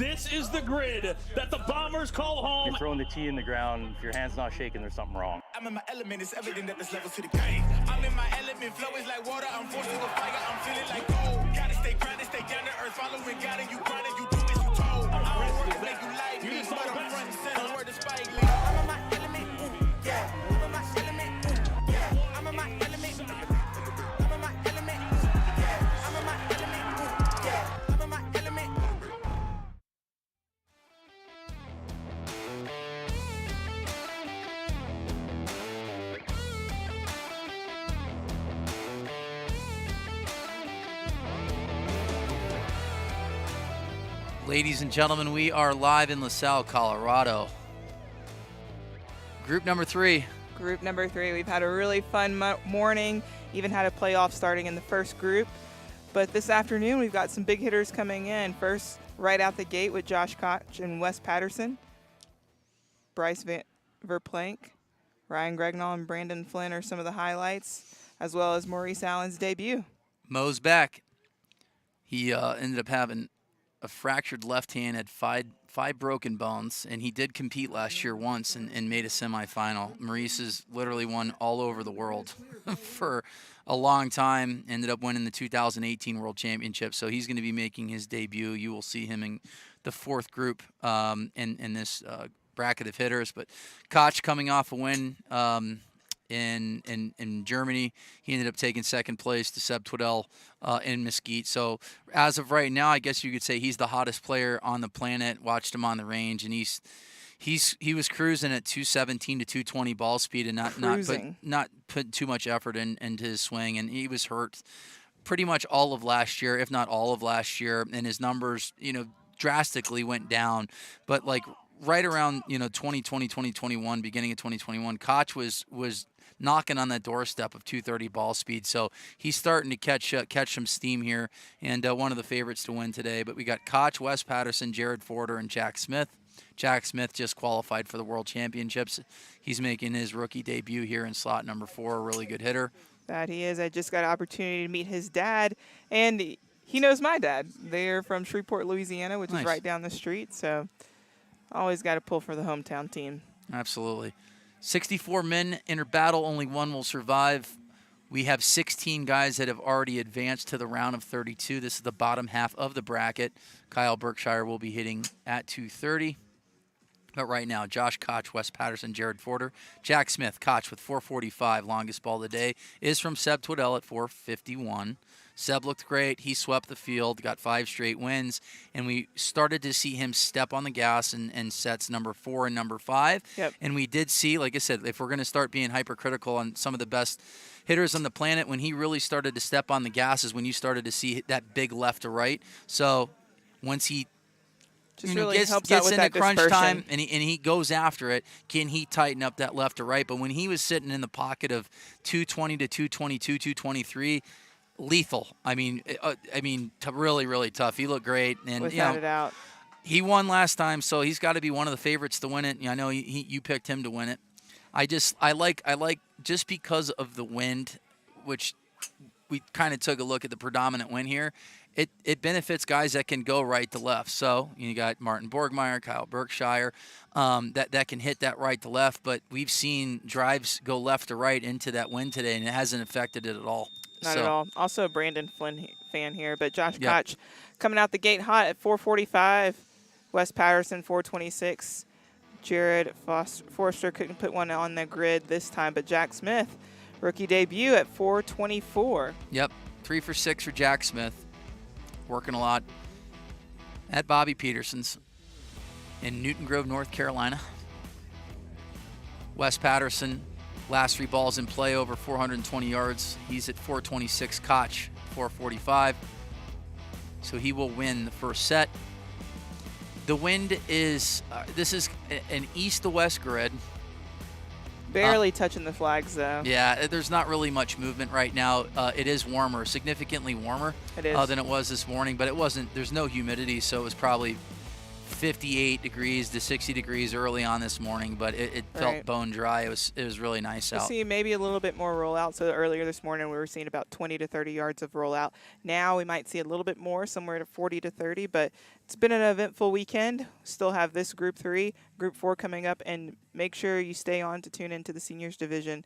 This is the grid that the Bombers call home. You're throwing the tee in the ground. If your hand's not shaking, there's something wrong. I'm in my element. It's evident that there's levels to the game. I'm in my element. Flow is like water. I'm forced to a fire. I'm feeling like gold. Gotta stay grounded, stay down to earth. Following God and you grinding. You do as you told. I don't work to make you like me, but I'm front and center. Word to Spike Lee. I'm in my element. Yeah. I'm in my element. Yeah. I'm in my element. I'm in my element. Yeah. I'm in my element. Yeah. I'm in my element. Ladies and gentlemen, we are live in Salle, Colorado. Group number 3. Group number 3. We've had a really fun morning, even had a playoff starting in the first group. But this afternoon, we've got some big hitters coming in. First, right out the gate with Josh Koch and Wes Patterson. Bryce Verplank, Ryan Gregnall, and Brandon Flynn are some of the highlights, as well as Maurice Allen's debut. Mo's back. He ended up having a fractured left hand, had five broken bones, and he did compete last year once and made a semifinal. Maurice has literally won all over the world for a long time, ended up winning the 2018 World Championship, so he's going to be making his debut. You will see him in the fourth group in this bracket of hitters. But Koch coming off a win in Germany. He ended up taking second place to Seb Twiddell in Mesquite. So as of right now, I guess you could say he's the hottest player on the planet. Watched him on the range, and he was cruising at 217 to 220 ball speed and not put too much effort into his swing. And he was hurt pretty much all of last year, if not all of last year, and his numbers, drastically went down. But like right around 2020, 2021, beginning of 2021, Koch was knocking on that doorstep of 230 ball speed. So he's starting to catch some steam here, and one of the favorites to win today. But we got Koch, Wes Patterson, Jared Forder, and Jack Smith. Jack Smith just qualified for the World Championships. He's making his rookie debut here in slot number 4, a really good hitter. That he is. I just got an opportunity to meet his dad, and he knows my dad. They're from Shreveport, Louisiana, which is right down the street. So always got to pull for the hometown team. Absolutely. 64 men enter battle. Only one will survive. We have 16 guys that have already advanced to the round of 32. This is the bottom half of the bracket. Kyle Berkshire will be hitting at 230. But right now, Josh Koch, Wes Patterson, Jared Forder, Jack Smith. Koch with 445, longest ball of the day, is from Seb Twiddell at 451. Seb looked great. He swept the field, got 5 straight wins, and we started to see him step on the gas in sets number 4 and number 5. Yep. And we did see, like I said, if we're going to start being hypercritical on some of the best hitters on the planet, when he really started to step on the gas is when you started to see that big left to right. So once he really gets into crunch time and he goes after it, can he tighten up that left to right? But when he was sitting in the pocket of 220 to 222, 223, lethal. I mean, really, really tough. He looked great, and without a doubt, he won last time, so he's got to be one of the favorites to win it. I know you picked him to win it. I like just because of the wind, which we kind of took a look at the predominant wind here. It benefits guys that can go right to left. So you got Martin Borgmeyer, Kyle Berkshire, that can hit that right to left. But we've seen drives go left to right into that wind today, and it hasn't affected it at all. Not at all. Also a Brandon Flynn fan here, but Josh Koch coming out the gate hot at 445. Wes Patterson 426. Jared Forster couldn't put one on the grid this time, but Jack Smith, rookie debut at 424. Yep, 3 for 6 for Jack Smith. Working a lot at Bobby Peterson's in Newton Grove, North Carolina. Wes Patterson, last 3 balls in play, over 420 yards. He's at 426. Koch, 445. So he will win the first set. The wind is, this is an east to west grid. Barely touching the flags, though. Yeah, there's not really much movement right now. It is warmer, significantly warmer than it was this morning, but it wasn't. There's no humidity, so it was probably 58 degrees to 60 degrees early on this morning, but it felt Right. bone dry. It was really nice We'll out. see maybe a little bit more rollout. So earlier this morning we were seeing about 20 to 30 yards of rollout. Now we might see a little bit more, somewhere to 40 to 30. But it's been an eventful weekend. Still have this Group 3, Group 4 coming up, and make sure you stay on to tune into the seniors division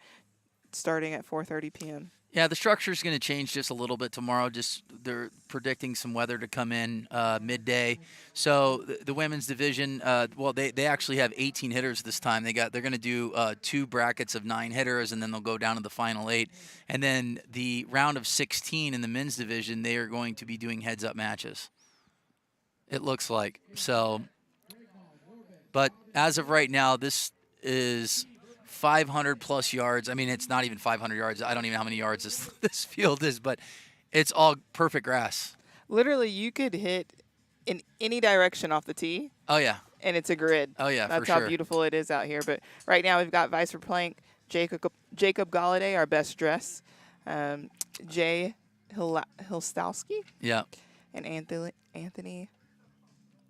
starting at 4:30 p.m. Yeah, the structure is going to change just a little bit tomorrow. Just they're predicting some weather to come in midday. So the women's division, well, they actually have 18 hitters this time. They're going to do 2 brackets of 9 hitters, and then they'll go down to the final 8. And then the round of 16 in the men's division, they are going to be doing heads-up matches. It looks like so. But as of right now, this is 500 plus yards. I mean, it's not even 500 yards. I don't even know how many yards this field is, but it's all perfect grass. Literally, you could hit in any direction off the tee, Oh, yeah. and it's a grid. Oh, yeah, That's for how sure. beautiful it is out here. But right now we've got Vice for Plank, Jacob Galladay, our best dress, Jay Hilstowski, Yeah. and Anthony.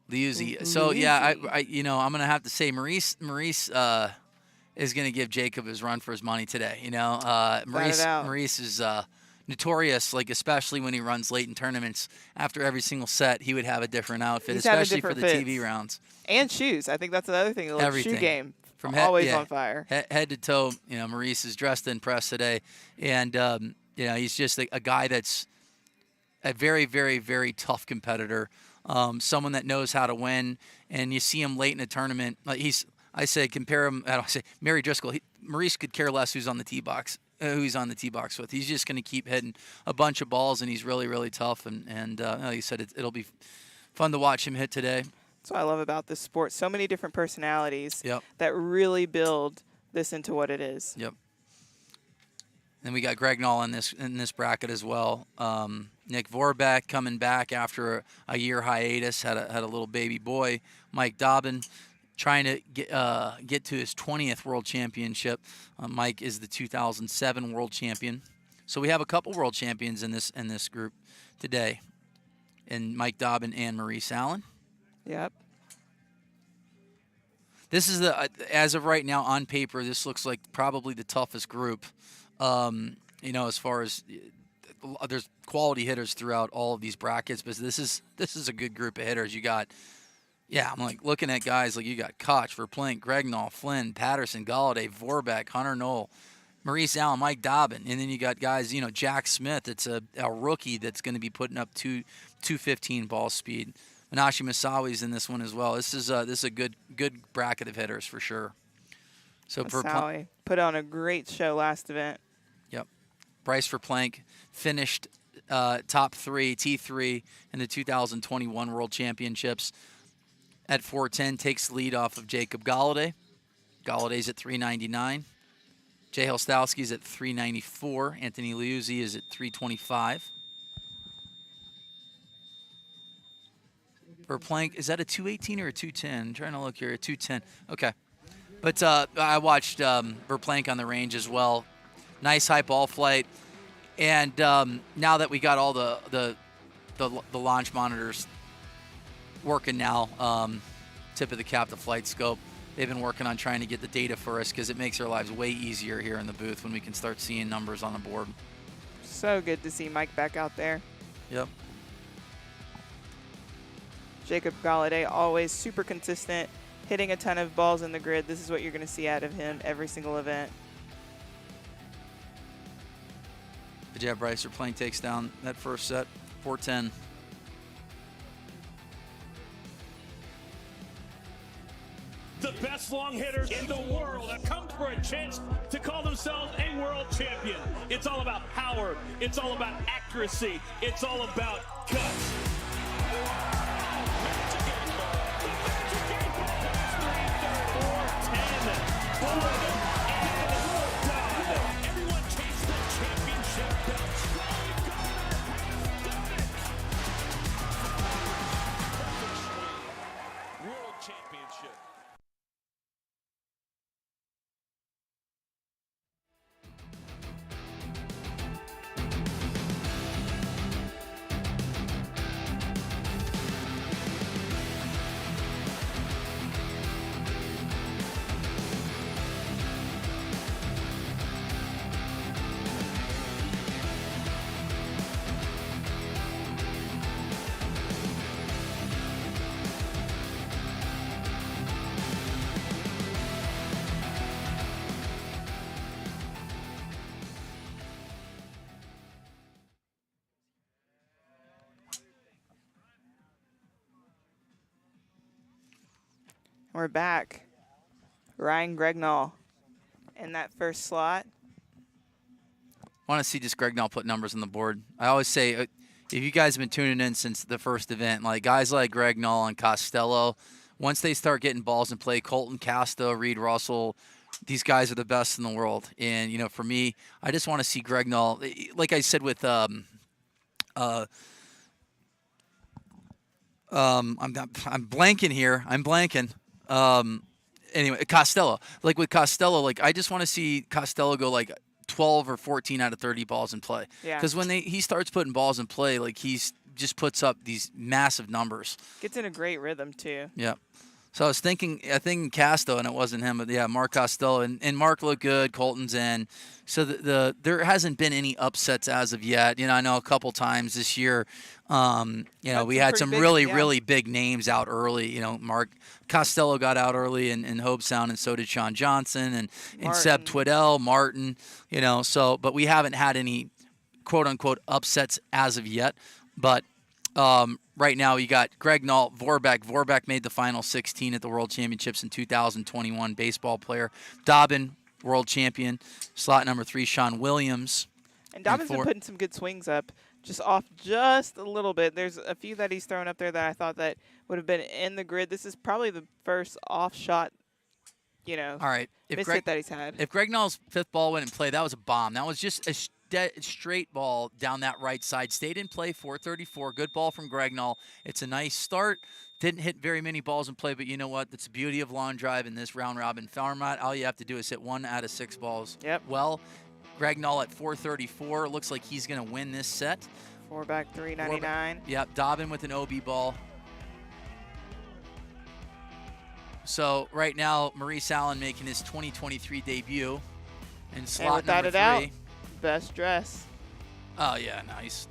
Liuzzi. So, yeah, I'm going to have to say Maurice is going to give Jacob his run for his money today. Maurice is notorious, like especially when he runs late in tournaments. After every single set, he would have a different outfit, He's having especially for different the fits. TV rounds. And shoes. I think that's another thing. The Everything. shoe game. From always on fire. Head to toe, Maurice is dressed to impress today. And, he's just a guy that's a very, very, very tough competitor, someone that knows how to win. And you see him late in a tournament. Compare him. I don't say Mary Driscoll. Maurice could care less who's on the tee box with. He's just going to keep hitting a bunch of balls, and he's really, really tough. And like you said, it'll be fun to watch him hit today. That's what I love about this sport. So many different personalities Yep. that really build this into what it is. Yep. Then we got Greg Knoll in this bracket as well. Nick Vorbeck coming back after a year hiatus, had a little baby boy. Mike Dobbin trying to get to his 20th World Championship. Mike is the 2007 World Champion. So we have a couple World Champions in this group today, and Mike Dobbin and Maurice Allen. Yep. This is as of right now on paper, this looks like probably the toughest group. As far as there's quality hitters throughout all of these brackets, but this is a good group of hitters. You got. Yeah, I'm like looking at guys like you got Koch, Verplank, Gregnall, Flynn, Patterson, Galladay, Vorbeck, Hunter Knoll, Maurice Allen, Mike Dobbin, and then you got guys, Jack Smith. It's a rookie that's going to be putting up 215 ball speed. Manashi Masawi's in this one as well. This is a good bracket of hitters for sure. So Masawi put on a great show last event. Yep. Bryce Verplank finished top 3, T3 in the 2021 World Championships. At 410, takes the lead off of Jacob Galladay. Galladay's at 399. Jay Hilstowski's at 394. Anthony Liuzzi is at 325. Verplank, is that a 218 or a 210? I'm trying to look here. A 210. Okay. But I watched Verplank on the range as well. Nice high ball flight. And now that we got all the launch monitors working now, tip of the cap, the flight scope. They've been working on trying to get the data for us because it makes our lives way easier here in the booth when we can start seeing numbers on the board. So good to see Mike back out there. Yep. Jacob Galladay, always super consistent, hitting a ton of balls in the grid. This is what you're going to see out of him every single event. The Jab Bryce Verplank takes down that first set, 410. The best long hitters in the world have come for a chance to call themselves a world champion. It's all about power. It's all about accuracy. It's all about guts. Everyone chased the championship belts. World championship. We're back. Ryan Gregnall in that first slot. I want to see just Gregnall put numbers on the board. I always say, if you guys have been tuning in since the first event, like guys like Gregnall and Costello, once they start getting balls in play, Colton Casto, Reed Russell, these guys are the best in the world. And, you know, for me, I just want to see Gregnall, like I said with I'm blanking here. I'm blanking. Anyway, Costello. Like with Costello, like I just want to see Costello go like 12 or 14 out of 30 balls in play. Yeah. Because when he starts putting balls in play, like he's just puts up these massive numbers. Gets in a great rhythm too. Yeah. So I was thinking Casto, and it wasn't him, but yeah, Mark Costello. And Mark looked good. Colton's in. So there hasn't been any upsets as of yet. You know, I know a couple times this year, we had some really big names out early. You know, Mark Costello got out early in Hobe Sound, and so did Sean Johnson and Seb Twiddell, Martin. You know, but we haven't had any quote-unquote upsets as of yet. But right now, you got Gregnall, Vorbeck. Vorbeck made the final 16 at the World Championships in 2021, baseball player. Dobbin, world champion. Slot number 3, Sean Williams. And Dobbin's been putting some good swings up, just off just a little bit. There's a few that he's thrown up there that I thought that would have been in the grid. This is probably the first off shot, all right. miss hit that he's had. If Gregnall's fifth ball went in play, that was a bomb. That was just a straight ball down that right side. Stayed in play, 434. Good ball from Gregnall. It's a nice start. Didn't hit very many balls in play, but you know what? That's the beauty of long drive in this round-robin format. All you have to do is hit 1 out of 6 balls. Yep. Well, Gregnall at 434. Looks like he's going to win this set. Back 399. Yep, Dobbin with an OB ball. So right now, Maurice Allen making his 2023 debut in slot number 3. Out, best dress. Oh, yeah, nice.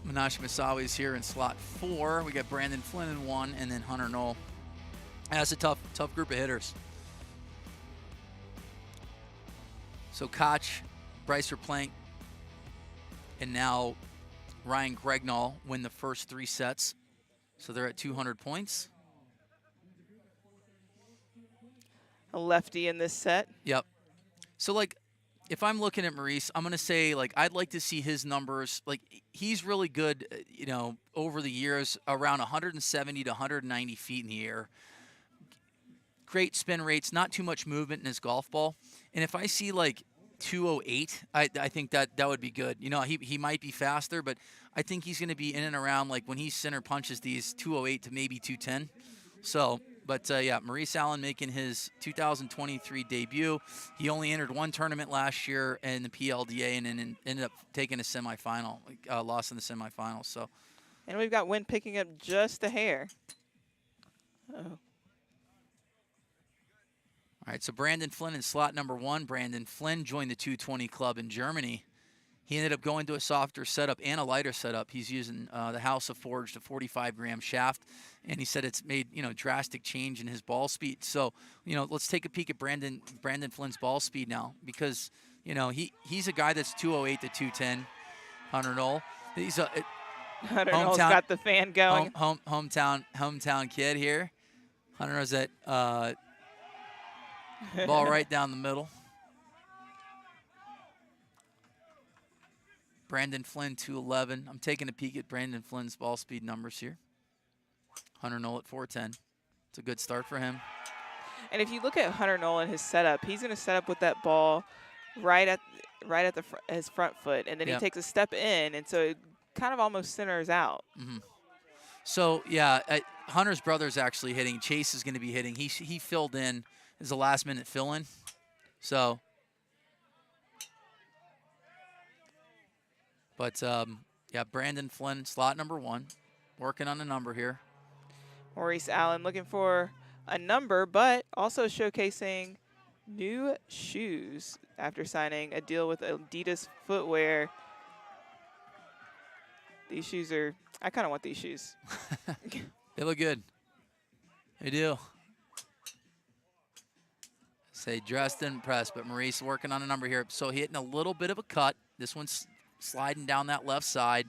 Minash Masawi's here in slot 4. We got Brandon Flynn in 1, and then Hunter Knoll. That's a tough group of hitters. So Koch, Bryce Verplank, and now Ryan Gregnall win the first 3 sets. So they're at 200 points. A lefty in this set. Yep. So, like, if I'm looking at Maurice, I'm going to say, like, I'd like to see his numbers. Like, he's really good, over the years, around 170 to 190 feet in the air. Great spin rates, not too much movement in his golf ball. And if I see, like, 208, I think that would be good. You know, he might be faster, but I think he's going to be in and around, like, when he center punches these, 208 to maybe 210. So, but, yeah, Maurice Allen making his 2023 debut. He only entered 1 tournament last year in the PLDA and then ended up taking a semifinal, lost in the semifinals. So, and we've got Wynn picking up just a hair. Oh. All right, so Brandon Flynn in slot number 1. Brandon Flynn joined the 220 club in Germany. He ended up going to a softer setup and a lighter setup. He's using the House of Forged, a 45-gram shaft, and he said it's made, drastic change in his ball speed. So, let's take a peek at Brandon Flynn's ball speed now, because, he's a guy that's 208 to 210. Hunter Knoll. He's a Hunter Knoll's got the fan going. Hometown kid here. Hunter knows that ball right down the middle. Brandon Flynn, 211. I'm taking a peek at Brandon Flynn's ball speed numbers here. Hunter Knoll at 410. It's a good start for him. And if you look at Hunter Knoll and his setup, he's going to set up with that ball right at his front foot, and then he takes a step in, and so it kind of almost centers out. Mm-hmm. So, yeah, Hunter's brother's actually hitting. Chase is going to be hitting. He filled in as a last-minute fill-in. So, but, yeah, Brandon Flynn, slot number 1, working on a number here. Maurice Allen looking for a number, but also showcasing new shoes after signing a deal with Adidas Footwear. These shoes are, I kind of want these shoes. They look good. They do. Say dressed and impressed, but Maurice working on a number here. So hitting a little bit of a cut. This one's sliding down that left side.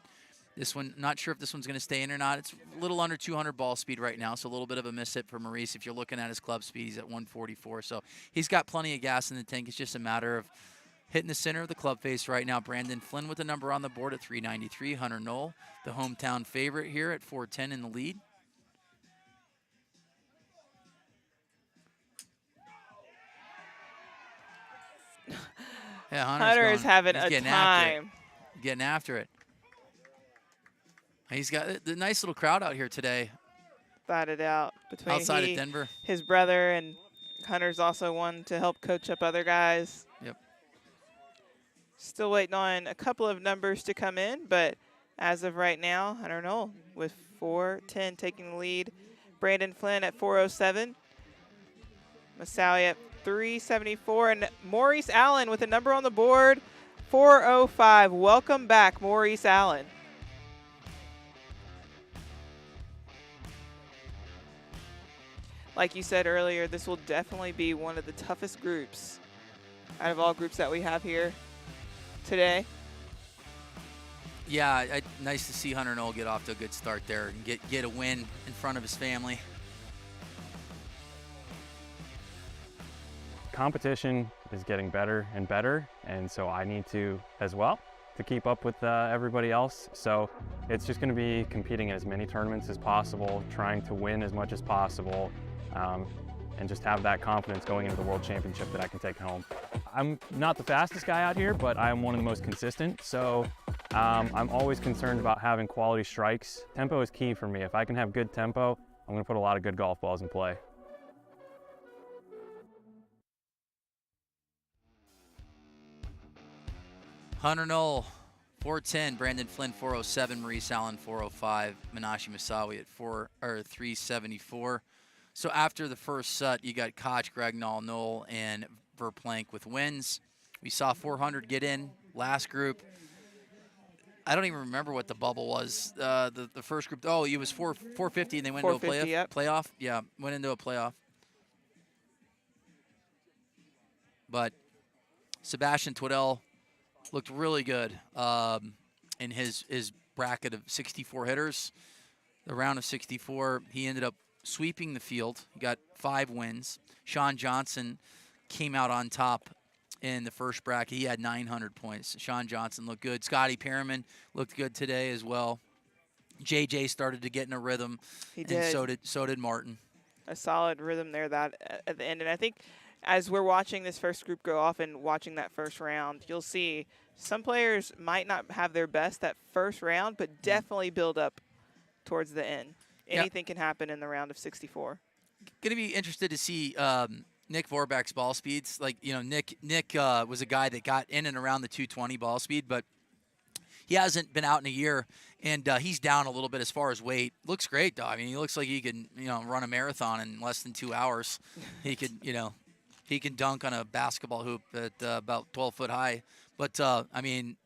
This one, not sure if this one's going to stay in or not. It's a little under 200 ball speed right now, so a little bit of a miss hit for Maurice. If you're looking at his club speed, he's at 144. So he's got plenty of gas in the tank. It's just a matter of hitting the center of the club face right now. Brandon Flynn with the number on the board at 393. Hunter Knoll, the hometown favorite here at 410 in the lead. Yeah, Hunter's having a time. Getting after it. He's got the nice little crowd out here today. Batted out between outside of Denver. His brother, and Hunter's also one to help coach up other guys. Yep. Still waiting on a couple of numbers to come in, but as of right now, Hunter Knoll with 410 taking the lead. Brandon Flynn at 407. Salle at 374, and Maurice Allen with a number on the board, 405. Welcome back, Maurice Allen. Like you said earlier, this will definitely be one of the toughest groups out of all groups that we have here today. Yeah, nice to see Hunter Knoll get off to a good start there and get a win in front of his family. Competition is getting better and better, and so I need to as well to keep up with everybody else. So it's just going to be competing in as many tournaments as possible, trying to win as much as possible, and just have that confidence going into the World Championship that I can take home. I'm not the fastest guy out here, but I am one of the most consistent, so I'm always concerned about having quality strikes. Tempo is key for me. If I can have good tempo, I'm going to put a lot of good golf balls in play. Hunter Knoll, 410. Brandon Flynn, 407. Maurice Allen, 405. Menashe Moussaoui at 374. So after the first set, you got Koch, Gragnall, Knoll, and Verplank with wins. We saw 400 get in last group. I don't even remember what the bubble was. The first group, oh, it was 450, and they went into a playoff. Yep. Playoff? Yeah, went into a playoff. But Sebastian Twiddell looked really good in his bracket of 64 hitters. The round of 64, he ended up sweeping the field. He got 5 wins. Sean Johnson came out on top in the first bracket. He had 900 points. Sean Johnson looked good. Scotty Perriman looked good today as well. JJ started to get in a rhythm. He did. And so did Martin. A solid rhythm there that at the end. And I think as we're watching this first group go off and watching that first round, you'll see some players might not have their best that first round, but definitely build up towards the end. Anything can happen in the round of 64. Going to be interested to see Nick Vorbach's ball speeds. Like, you know, Nick was a guy that got in and around the 220 ball speed, but he hasn't been out in a year, and he's down a little bit as far as weight. Looks great, though. I mean, he looks like he can, run a marathon in less than 2 hours. He could, he can dunk on a basketball hoop at about 12 foot high. But, I mean,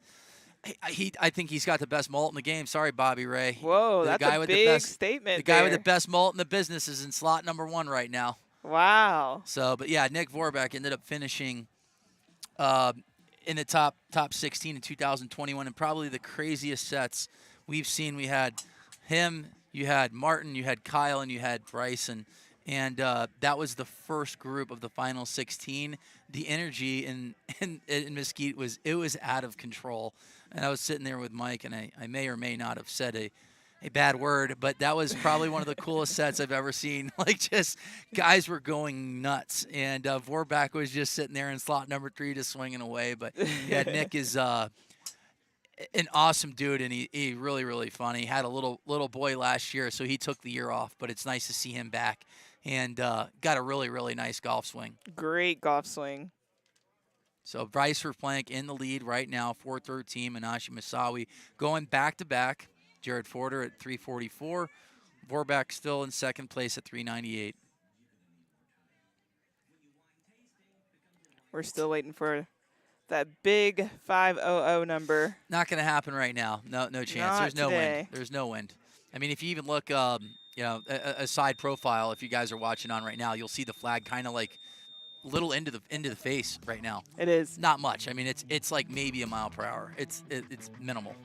I think he's got the best mullet in the game. Sorry, Bobby Ray. Whoa, that's a big statement. The guy with the best mullet in the business is in slot number 1 right now. Wow. So, but yeah, Nick Vorbach ended up finishing in the top 16 in 2021, and probably the craziest sets we've seen. We had him, you had Martin, you had Kyle, and you had Bryson. And that was the first group of the final 16. The energy in Mesquite was out of control. And I was sitting there with Mike, and I may or may not have said a bad word, but that was probably one of the coolest sets I've ever seen. Like, just guys were going nuts. And Vorbach was just sitting there in slot number 3 just swinging away. But, yeah, Nick is an awesome dude, and he really, really fun. He had a little boy last year, so he took the year off. But it's nice to see him back. And got a really, really nice golf swing. Great golf swing. So Bryce Verplank in the lead right now, 413. Menashe Moussaoui going back-to-back. Jared Forder at 344. Vorbach still in second place at 398. We're still waiting for that big 500 number. Not going to happen right now. No chance. Not There's no today. wind. There's no wind. I mean, if you even look, a side profile, if you guys are watching on right now, you'll see the flag kind of like a little into the face right now. It is. Not much. I mean, it's like maybe a mile per hour. It's minimal.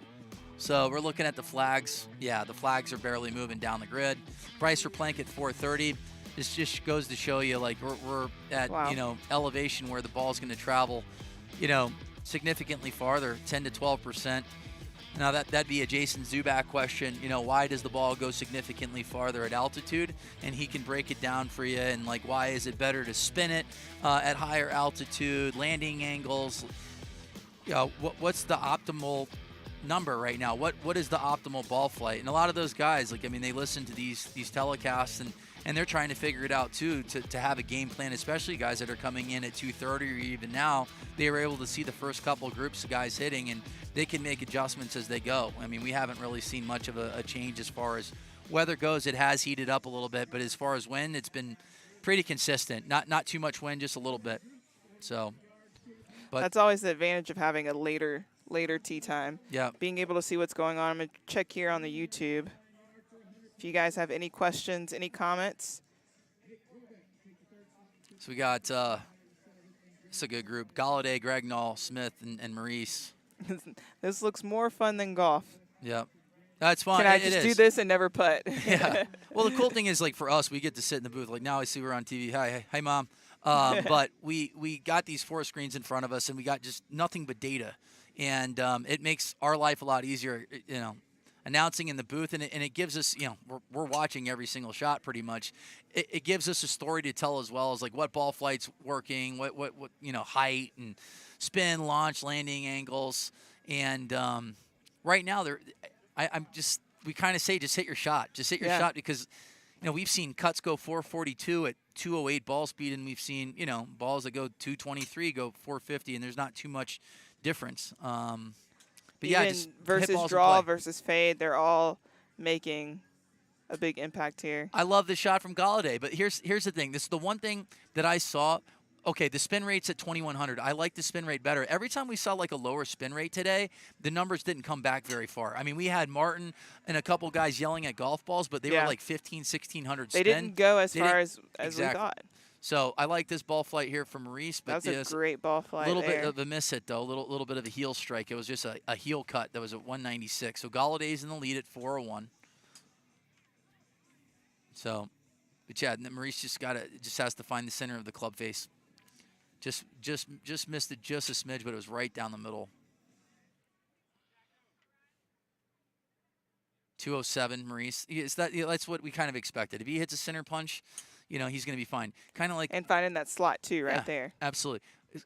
So we're looking at the flags. Yeah, the flags are barely moving down the grid. Bryce Plank at 430. This just goes to show you, like, we're at, Wow. elevation where the ball's going to travel, significantly farther, 10 to 12%. Now, that'd be a Jason Zuback question. Why does the ball go significantly farther at altitude? And he can break it down for you. And, like, why is it better to spin it at higher altitude, landing angles? What's the optimal number right now? What is the optimal ball flight? And a lot of those guys, they listen to these telecasts and they're trying to figure it out too, to have a game plan, especially guys that are coming in at 230 or even now. They were able to see the first couple of groups of guys hitting, and they can make adjustments as they go. We haven't really seen much of a change as far as weather goes. It has heated up a little bit, but as far as wind, it's been pretty consistent. Not too much wind, just a little bit. So, but That's always the advantage of having a later tee time. Yeah. Being able to see what's going on. I'm going to check here on the YouTube. If you guys have any questions, any comments. So we got it's a good group. Galladay, Gregnall, Smith, and Maurice. This looks more fun than golf. Yep. That's fun. Can I It just is. do this and never putt? Yeah. Well, the cool thing is, like, for us, we get to sit in the booth. Like, now I see we're on TV. Hi, Mom. But we got these 4 screens in front of us, and we got just nothing but data. And it makes our life a lot easier, announcing in the booth. And it gives us, we're watching every single shot pretty much. It gives us a story to tell as well as, like, what ball flight's working, what height and spin, launch, landing angles. And right now, we kind of say just hit your shot. Just hit your shot because, we've seen cuts go 442 at 208 ball speed, and we've seen, balls that go 223 go 450, and there's not too much difference. But Even just hit versus balls and draw play. versus fade, they're all making a big impact here. I love the shot from Galladay, but here's the thing. This is the one thing that I saw. Okay, the spin rate's at 2,100. I like the spin rate better. Every time we saw, like, a lower spin rate today, the numbers didn't come back very far. We had Martin and a couple guys yelling at golf balls, but they were like 1,600 spin. They didn't go as far as exactly. we thought. So I like this ball flight here from Maurice. But That's a great ball flight. A little there. bit of a miss hit, though. A little bit of a heel strike. It was just a heel cut that was at 196. So Galladay's in the lead at 401. So, but yeah, Maurice just has to find the center of the club face. Just missed it just a smidge, but it was right down the middle. 207, Maurice. That's what we kind of expected. If he hits a center punch, he's going to be fine. Kind of like and finding that slot too, right there. Absolutely.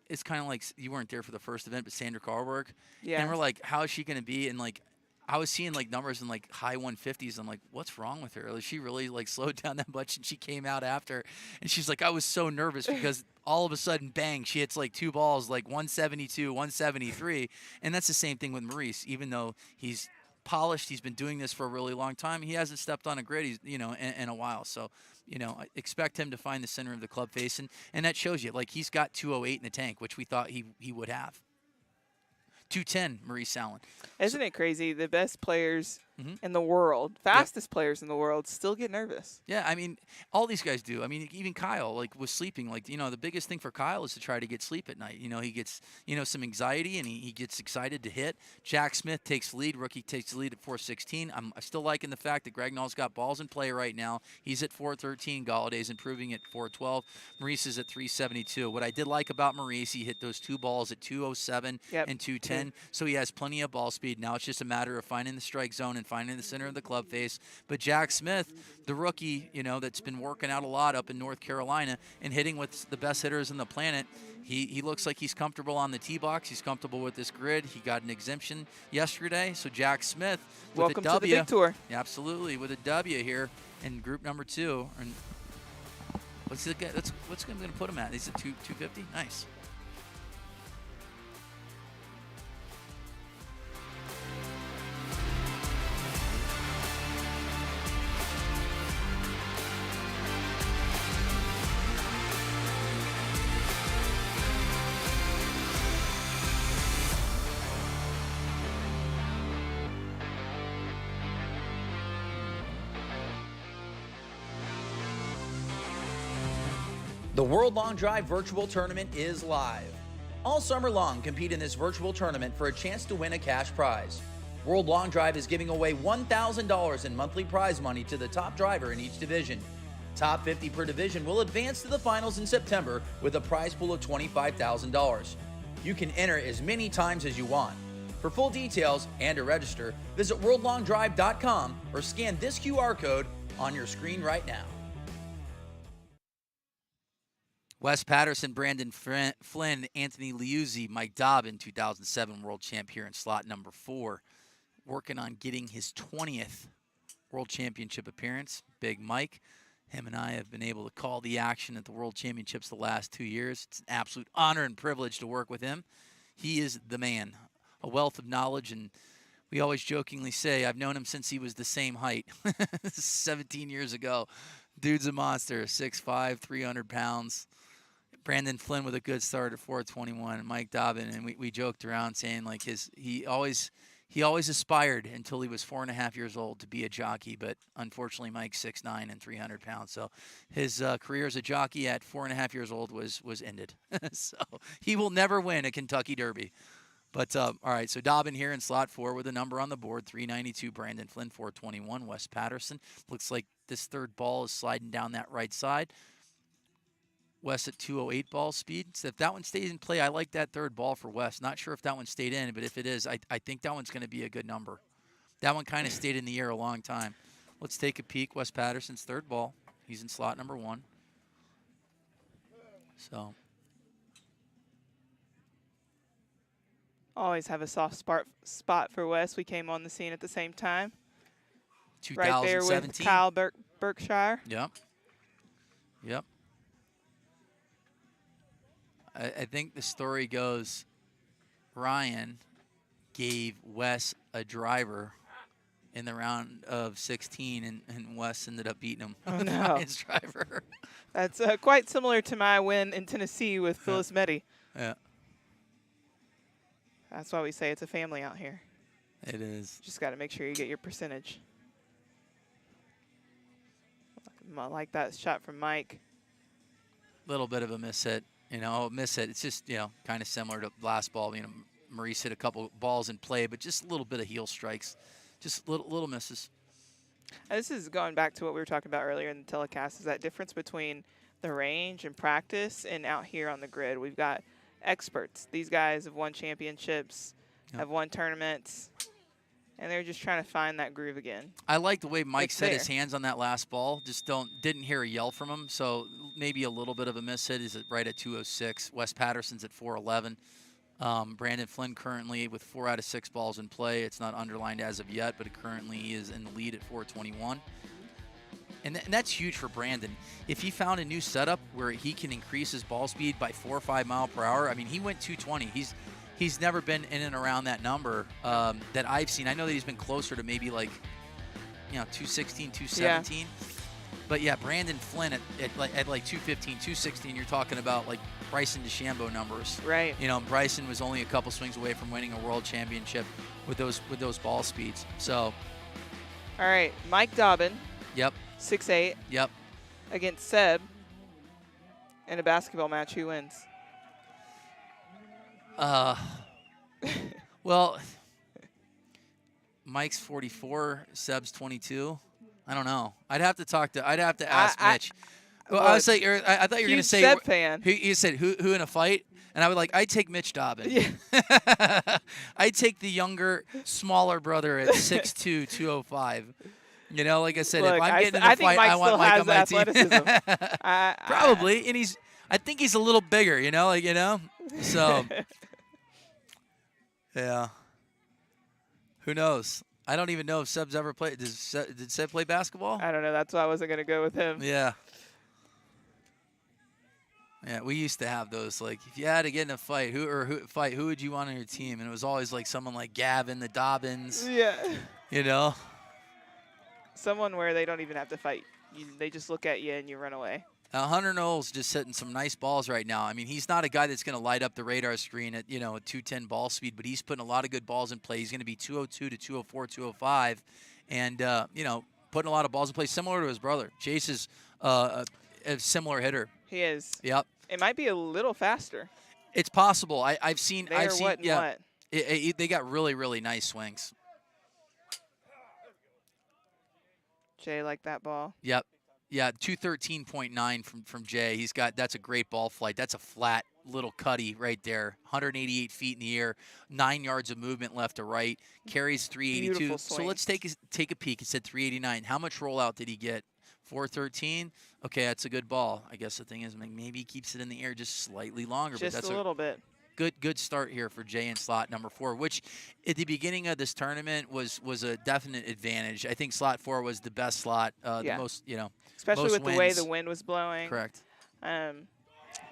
It's kind of like, you weren't there for the first event, but Sandra Carberg. Yeah. And we're like, how is she going to be? And, like, I was seeing, like, numbers in, like, high 150s. I'm like, what's wrong with her? Like, she really, like, slowed down that much, and she came out after. And she's like, I was so nervous because all of a sudden, bang, she hits, like, 2 balls, like 172, 173. And that's the same thing with Maurice. Even though he's polished, he's been doing this for a really long time, he hasn't stepped on a grid, in a while. So, I expect him to find the center of the club face. And that shows you, like, he's got 208 in the tank, which we thought he would have. 210, Maurice Salle. Isn't it crazy? The best players in the world, fastest players in the world, still get nervous. Yeah, all these guys do. Even Kyle, like, was sleeping. Like, the biggest thing for Kyle is to try to get sleep at night. He gets, some anxiety, and he gets excited to hit. Jack Smith takes the lead. Rookie takes the lead at 416. I'm still liking the fact that Gregnall's got balls in play right now. He's at 413. Galladay's improving at 412. Maurice is at 372. What I did like about Maurice, he hit those 2 balls at 207 and 210. So he has plenty of ball speed. Now it's just a matter of finding the strike zone and finding the center of the club face. But Jack Smith, the rookie, that's been working out a lot up in North Carolina and hitting with the best hitters on the planet, he looks like he's comfortable on the tee box. He's comfortable with this grid. He got an exemption yesterday. So Jack Smith with Welcome a W. to the big tour. Absolutely, with a W here in group number 2. And what's going to put him at? He's at 250. Nice. The World Long Drive Virtual Tournament is live. All summer long, compete in this virtual tournament for a chance to win a cash prize. World Long Drive is giving away $1,000 in monthly prize money to the top driver in each division. Top 50 per division will advance to the finals in September with a prize pool of $25,000. You can enter as many times as you want. For full details and to register, visit worldlongdrive.com or scan this QR code on your screen right now. Wes Patterson, Brandon Flynn, Anthony Liuzzi, Mike Dobbin, 2007 world champ here in slot number 4, working on getting his 20th world championship appearance. Big Mike. Him and I have been able to call the action at the World Championships the last 2 years. It's an absolute honor and privilege to work with him. He is the man, a wealth of knowledge, and we always jokingly say I've known him since he was the same height, 17 years ago. Dude's a monster, 6'5", 300 pounds. Brandon Flynn with a good start at 421, and Mike Dobbin, and we joked around saying like he always aspired until he was 4.5 years old to be a jockey, but unfortunately Mike's 6'9" and 300 pounds. So his career as a jockey at 4.5 years old was ended. So he will never win a Kentucky Derby. But all right, so Dobbin here in slot 4 with a number on the board, 392. Brandon Flynn, 421. Wes Patterson. Looks like this third ball is sliding down that right side. Wes at 208 ball speed. So if that one stays in play, I like that third ball for Wes. Not sure if that one stayed in, but if it is, I think that one's going to be a good number. That one kind of stayed in the air a long time. Let's take a peek. Wes Patterson's third ball. He's in slot number 1. So Always have a soft spot for Wes. We came on the scene at the same time. 2017. Right there with Kyle Berkshire. Yep. Yep. I think the story goes Ryan gave Wes a driver in the round of 16, and Wes ended up beating him with Ryan's driver. That's quite similar to my win in Tennessee with Phyllis Meddy. Yeah. That's why we say it's a family out here. It is. Just got to make sure you get your percentage. I like that shot from Mike. Little bit of a miss hit. Miss hit. It's just, kind of similar to last ball. Maurice hit a couple balls in play, but just a little bit of heel strikes. Just little misses. And this is going back to what we were talking about earlier in the telecast, is that difference between the range and practice and out here on the grid. We've got experts. These guys have won championships, have won tournaments, and they're just trying to find that groove again. I like the way Mike set his hands on that last ball. Just didn't hear a yell from him, so maybe a little bit of a miss hit. Is right at 206. Wes Patterson's at 411. Brandon Flynn currently with 4 out of 6 balls in play. It's not underlined as of yet, but currently he is in the lead at 421. And that's huge for Brandon. If he found a new setup where he can increase his ball speed by 4 or 5 miles per hour, I mean, he went 220. He's never been in and around that number that I've seen. I know that he's been closer to maybe 216, 217. Yeah. But yeah, Brandon Flynn at 215, 216, you're talking about like Bryson DeChambeau numbers. Right. Bryson was only a couple swings away from winning a world championship with those ball speeds. So. All right, Mike Dobbin. Yep. 6'8". Yep. Against Seb in a basketball match. Who wins? Well, Mike's 44, Seb's 22. I don't know. I'd have to ask Mitch. Well, I was like, I thought you were going to say Seb fan. You said who in a fight, and I would I'd take Mitch Dobbin. Yeah. I'd take the younger, smaller brother at 6'2", 205. Like I said, Look, if I'm getting in a fight, I want Mike on my team. Probably, and I think he's a little bigger. So. Yeah. Who knows? I don't even know if Seb's ever played. Did Seb play basketball? I don't know. That's why I wasn't going to go with him. Yeah. Yeah, we used to have those. Like, if you had to get in a fight, who would you want on your team? And it was always like someone like Gavin, the Dobbins. Yeah. Someone where they don't even have to fight. They just look at you and you run away. Hunter Knowles just hitting some nice balls right now. I mean, he's not a guy that's going to light up the radar screen at, a 210 ball speed, but he's putting a lot of good balls in play. He's going to be 202 to 204, 205, and, putting a lot of balls in play, similar to his brother. Chase is a similar hitter. He is. Yep. It might be a little faster. It's possible. I've seen. What? They got really, really nice swings. Jay liked that ball. Yep. Yeah, 213.9 from Jay. That's a great ball flight. That's a flat little cutty right there. 188 feet in the air, 9 yards of movement left to right. Carries 382. Beautiful So swing. let's take a peek. It said 389. How much rollout did he get? 413. Okay, that's a good ball. I guess the thing is maybe he keeps it in the air just slightly longer. Just but that's a little bit. Good start here for Jay in slot number 4, which at the beginning of this tournament was a definite advantage. I think slot 4 was the best slot, the most, especially most with wins. the way the wind was blowing. Correct. The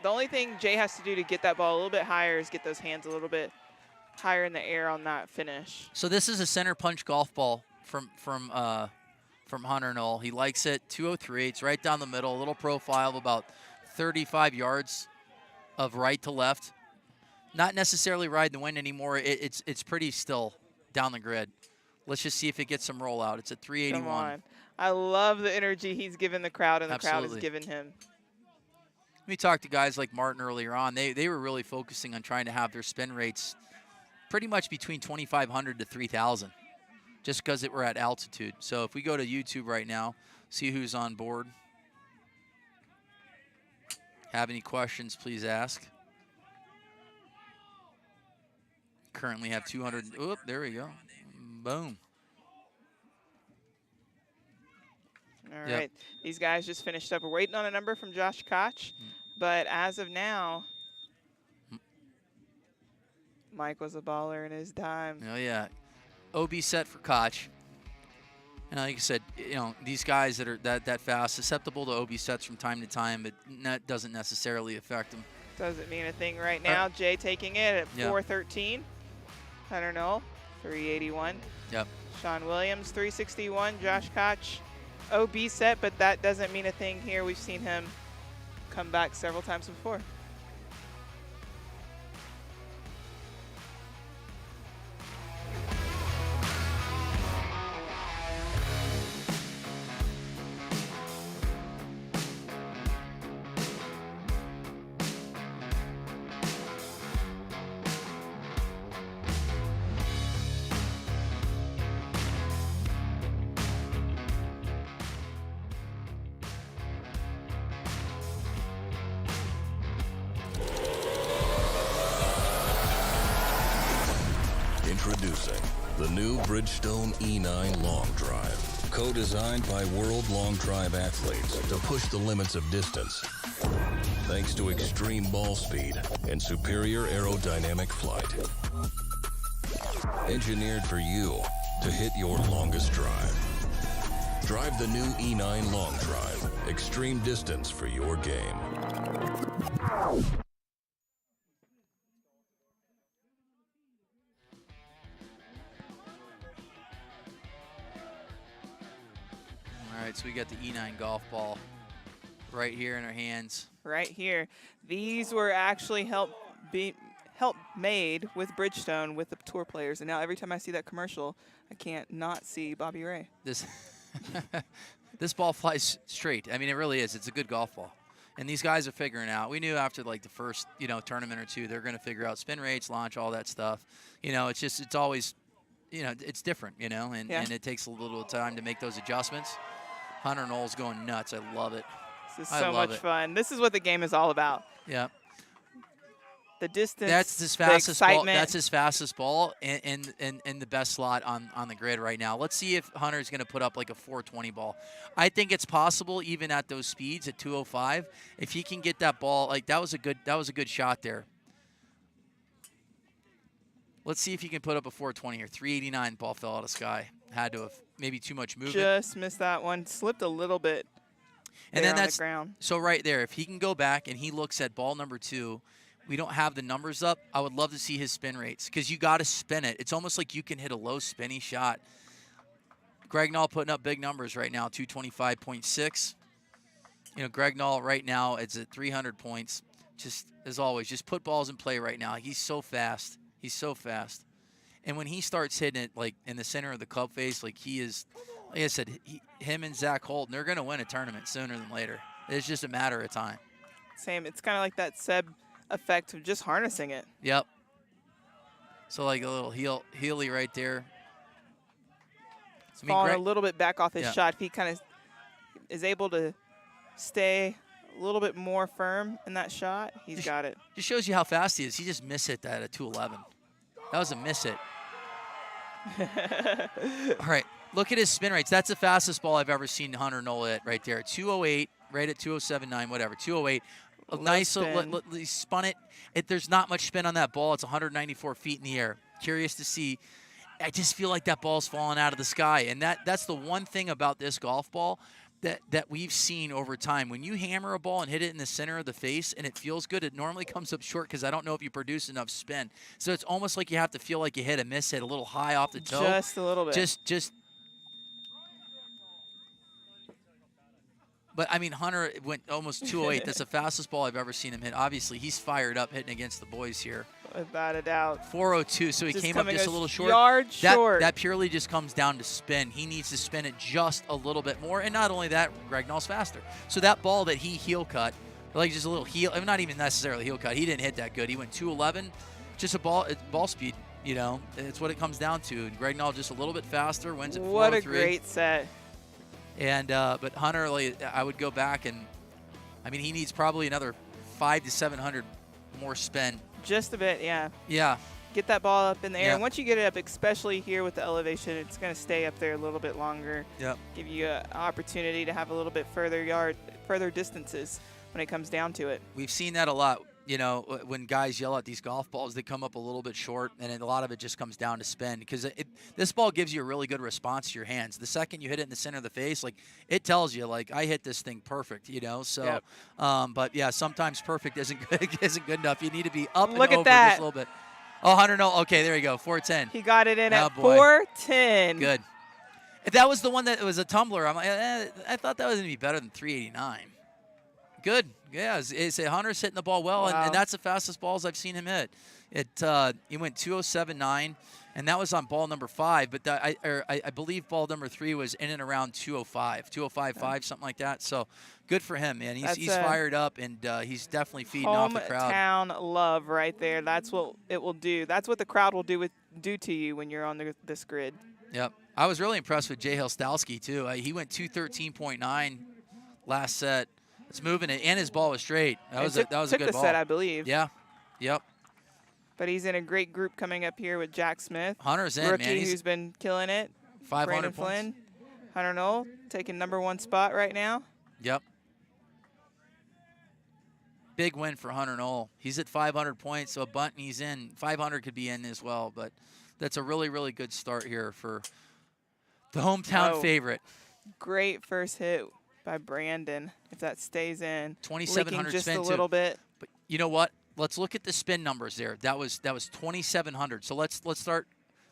only thing Jay has to do to get that ball a little bit higher is get those hands a little bit higher in the air on that finish. So this is a center punch golf ball from Hunter Knoll. He likes it. 203. It's right down the middle. A little profile of about 35 yards of right to left. Not necessarily riding the wind anymore. It's pretty still down the grid. Let's just see if it gets some rollout. It's at 381. Come on. I love the energy he's given the crowd, and the crowd Absolutely. has given him. We talked to guys like Martin earlier on. They were really focusing on trying to have their spin rates pretty much between 2,500 to 3,000, just because we're at altitude. So if we go to YouTube right now, see who's on board. Have any questions, please ask. Currently have 200. Oop, there we go. Boom. All right. These guys just finished up. We're waiting on a number from Josh Koch. But as of now, Mike was a baller in his time. Oh, yeah. OB set for Koch. And like I said, these guys that are that fast, susceptible to OB sets from time to time, but that doesn't necessarily affect them. Doesn't mean a thing right now. Jay taking it at 413. Hunter Knoll, 381. Yep. Sean Williams, 361. Josh Koch, OB set, but that doesn't mean a thing here. We've seen him come back several times before. Introducing the new Bridgestone E9 Long Drive. Co-designed by world long drive athletes to push the limits of distance. Thanks to extreme ball speed and superior aerodynamic flight. Engineered for you to hit your longest drive. Drive the new E9 Long Drive. Extreme distance for your game. All right, so we got the E9 golf ball right here in our hands. Right here. These were actually help made with Bridgestone with the tour players. And now every time I see that commercial, I can't not see Bobby Ray. This ball flies straight. I mean, it really is. It's a good golf ball. And these guys are figuring out. We knew after like the first, tournament or two, they're going to figure out spin rates, launch, all that stuff. It's always, it's different, and it takes a little time to make those adjustments. Hunter Knoll's going nuts. I love it. This is so much fun. This is what the game is all about. Yeah. The distance, that's his fastest ball. That's his fastest ball and the best slot on the grid right now. Let's see if Hunter's going to put up like a 420 ball. I think it's possible even at those speeds at 205 if he can get that ball. Like that was a good shot there. Let's see if he can put up a 420 here. 389 ball fell out of the sky. Had to have maybe too much movement. Just missed that one. Slipped a little bit. And then that's the ground. So right there, if he can go back and he looks at ball number 2. We don't have the numbers up. I would love to see his spin rates because you got to spin it. It's almost like you can hit a low spinny shot. Greg Knoll putting up big numbers right now, 225.6. Greg Knoll right now it's at 300 points. Just as always, just put balls in play right now. He's so fast. He's so fast. And when he starts hitting it like in the center of the club face, like he is, like I said, him and Zach Holton, they're going to win a tournament sooner than later. It's just a matter of time. Same. It's kind of like that Seb effect of just harnessing it. Yep. So like a little heely right there. fallen a little bit back off his Yeah. shot. If he kind of is able to stay a little bit more firm in that shot, he's got it. Just shows you how fast he is. He just missed it at a 211. That was a miss hit. All right, look at his spin rates. That's the fastest ball I've ever seen Hunter Knoll hit right there. 208, right at 207.9, whatever. 208. A nice little, he spun it. There's not much spin on that ball. It's 194 feet in the air. Curious to see. I just feel like that ball's falling out of the sky, and that's the one thing about this golf ball that we've seen over time. When you hammer a ball and hit it in the center of the face and it feels good, it normally comes up short because I don't know if you produce enough spin. So it's almost like you have to feel like you hit a miss hit a little high off the toe. Just a little bit. Just. But, I mean, Hunter went almost 208. That's the fastest ball I've ever seen him hit. Obviously, he's fired up hitting against the boys here. Without a doubt. 402, so he came up just a little short. Yard short. That purely just comes down to spin. He needs to spin it just a little bit more. And not only that, Gregnall's faster. So that ball that he heel cut, like just a little heel, not even necessarily heel cut. He didn't hit that good. He went 211, just a ball speed, you know. It's what it comes down to. And Gregnall just a little bit faster, wins at 403. What a great set. And but Hunter, I would go back and, I mean, he needs probably another 500 to 700 more spin. Just a bit, yeah. Yeah. Get that ball up in the air. Yeah. And once you get it up, especially here with the elevation, it's going to stay up there a little bit longer. Yep. Give you an opportunity to have a little bit further distances when it comes down to it. We've seen that a lot. You know, when guys yell at these golf balls, they come up a little bit short, and a lot of it just comes down to spin because this ball gives you a really good response to your hands. The second you hit it in the center of the face, like, it tells you, like, I hit this thing perfect, you know. So, yep. But yeah, sometimes perfect isn't good enough. You need to be up Look and at over that. just a little bit. Oh, Hunter, no. Okay, there you go. 410. He got it in Oh, at boy. 410. Good. If that was the one that was a tumbler, I'm like, I thought that was going to be better than 389. Good. Yeah, Hunter's hitting the ball well, Wow. and that's the fastest balls I've seen him hit. He went 207.9, and that was on ball number 5. But I believe ball number 3 was in and around 205, 205.5, something like that. So good for him, man. He's fired up, and he's definitely feeding off the crowd. Hometown love right there. That's what it will do. That's what the crowd will do to you when you're on this grid. Yep. I was really impressed with Jay Helstalski, too. He went 213.9 last set. It's moving it, and his ball was straight. That was a good ball. Took the set, I believe. Yeah. Yep. But he's in a great group coming up here with Jack Smith. Hunter's in, rookie man. who's been killing it. 500 Brandon points. Flynn, Hunter Knoll taking #1 spot right now. Yep. Big win for Hunter Knoll. He's at 500 points, so a bunt and he's in. 500 could be in as well, but that's a really, really good start here for the hometown favorite. Great first hit by Brandon. If that stays in, 2,700 just spin a little bit. But you know what? Let's look at the spin numbers there. That was 2,700. So let's start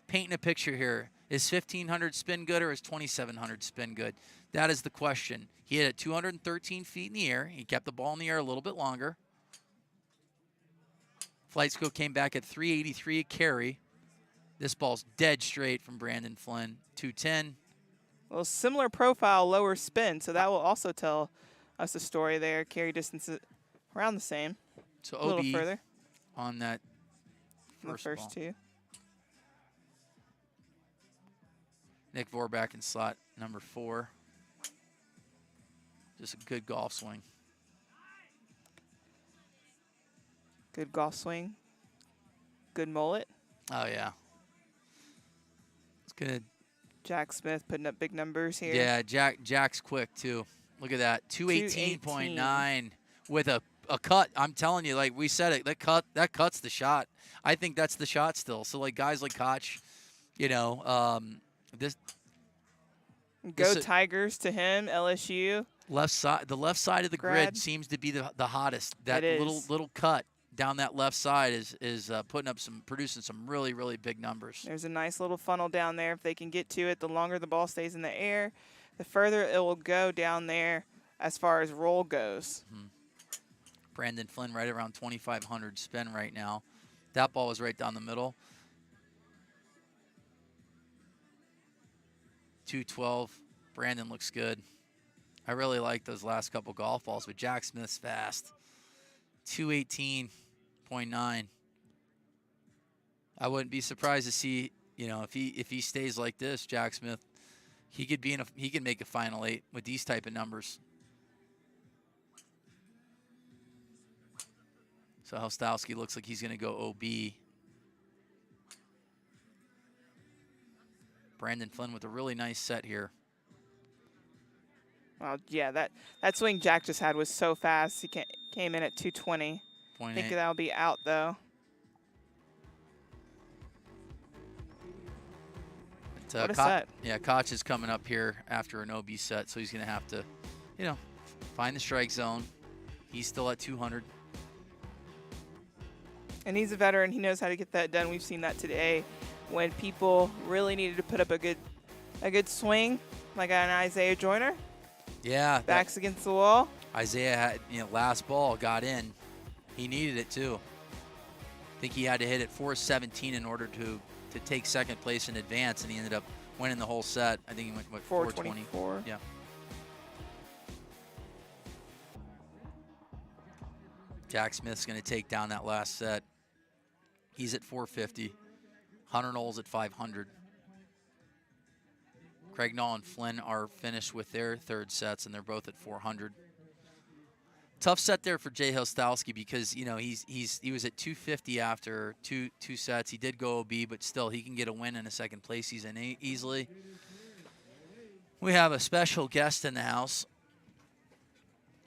painting a picture here. Is 1,500 spin good or is 2,700 spin good? That is the question. He hit at 213 feet in the air. He kept the ball in the air a little bit longer. Flight scope came back at 383 a carry. This ball's dead straight from Brandon Flynn. 210. Well, similar profile, lower spin, so that will also tell us a story there. Carry distance around the same. So a little OB further on that first, first ball. two. Nick Vorback in slot number 4. Just a good golf swing. Good golf swing. Good mullet. Oh, yeah. It's good. Jack Smith putting up big numbers here. Yeah, Jack's quick, too. Look at that. 218.9 with a cut. I'm telling you, like we said it, that cuts the shot. I think that's the shot still. So, like, guys like Koch, you know, Go Tigers to him, LSU. The left side of the grid seems to be the hottest. That little cut down that left side is producing some really, really big numbers. There's a nice little funnel down there. If they can get to it, the longer the ball stays in the air, the further it will go down there as far as roll goes. Mm-hmm. Brandon Flynn right around 2,500 spin right now. That ball was right down the middle. 212. Brandon looks good. I really like those last couple golf balls, but Jack Smith's fast. 218.9. I wouldn't be surprised to see, you know, if he stays like this, Jack Smith He could be he could make a Final 8 with these type of numbers. So Hostowski looks like he's going to go OB. Brandon Flynn with a really nice set here. Well, yeah, that swing Jack just had was so fast. He came in at 220. I think that'll be out, though. What a set. Yeah, Koch is coming up here after an OB set, so he's going to have to, you know, find the strike zone. He's still at 200. And he's a veteran. He knows how to get that done. We've seen that today when people really needed to put up a good swing, like an Isaiah Joyner. Yeah. Backs against the wall. Isaiah had, last ball got in. He needed it too. I think he had to hit it 417 in order to take second place in advance, and he ended up winning the whole set. I think he went, 424? Yeah. Jack Smith's going to take down that last set. He's at 450. Hunter Knowles at 500. Craig Nall and Flynn are finished with their third sets, and they're both at 400. Tough set there for Jay Hostowski because he was at 250 after two sets. He did go OB, but still he can get a win in a second place season easily. We have a special guest in the house,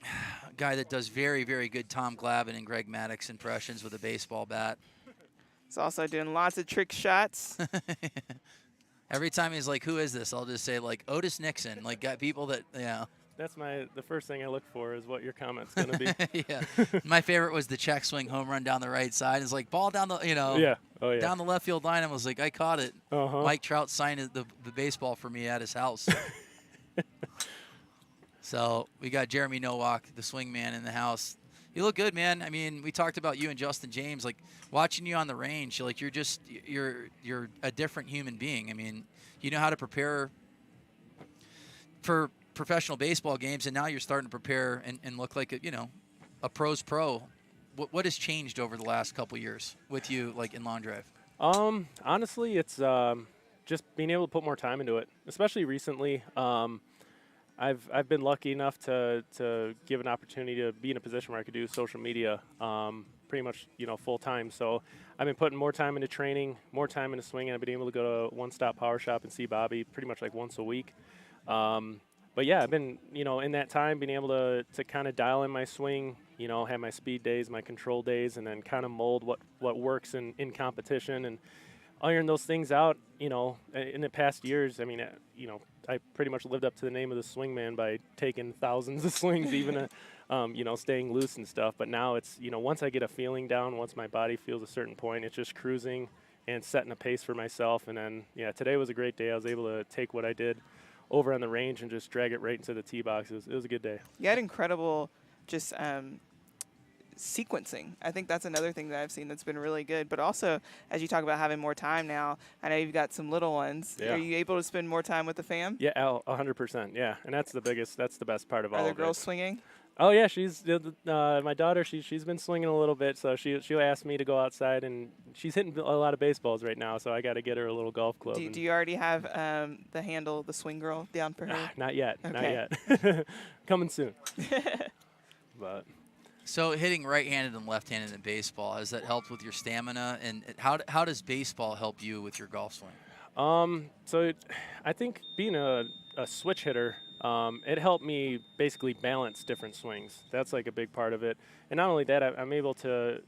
a guy that does very, very good Tom Glavine and Greg Maddox impressions with a baseball bat. He's also doing lots of trick shots. Every time he's like, "Who is this?" I'll just say like Otis Nixon. Like got people that That's the first thing I look for is what your comment's going to be. Yeah. My favorite was the check swing home run down the right side. It's like ball down the, Yeah. Oh, yeah. down the left field line. I was like, I caught it. Uh-huh. Mike Trout signed the baseball for me at his house. So we got Jeremy Nowak, the swing man, in the house. You look good, man. I mean, we talked about you and Justin James. Like watching you on the range, you're a different human being. I mean, you know how to prepare for professional baseball games, and now you're starting to prepare and look like a pro's pro. What has changed over the last couple years with you, like in long drive? Honestly, it's just being able to put more time into it, especially recently. I've been lucky enough to give an opportunity to be in a position where I could do social media pretty much full time. So I've been putting more time into training, more time into swinging. I've been able to go to One Stop Power Shop and see Bobby pretty much like once a week. But yeah, I've been, in that time being able to kind of dial in my swing, have my speed days, my control days, and then kind of mold what works in competition and iron those things out, in the past years. I mean, I pretty much lived up to the name of the swingman by taking thousands of swings, even, staying loose and stuff. But now it's, once I get a feeling down, once my body feels a certain point, it's just cruising and setting a pace for myself. And then, today was a great day. I was able to take what I did over on the range and just drag it right into the tee box. It was a good day. You had incredible just sequencing. I think that's another thing that I've seen that's been really good. But also, as you talk about having more time now, I know you've got some little ones. Yeah. Are you able to spend more time with the fam? Yeah, 100%. Yeah, and that's the best part of all of it. Are the girls swinging? Oh yeah, she's my daughter. She's been swinging a little bit, so she'll ask me to go outside, and she's hitting a lot of baseballs right now. So I got to get her a little golf club. Do you already have the handle, the swing girl, down for her? Not yet. Okay. Not yet. Coming soon. But so hitting right-handed and left-handed in baseball, has that helped with your stamina? And how does baseball help you with your golf swing? So I think being a switch hitter. It helped me basically balance different swings. That's like a big part of it. And not only that, I'm able to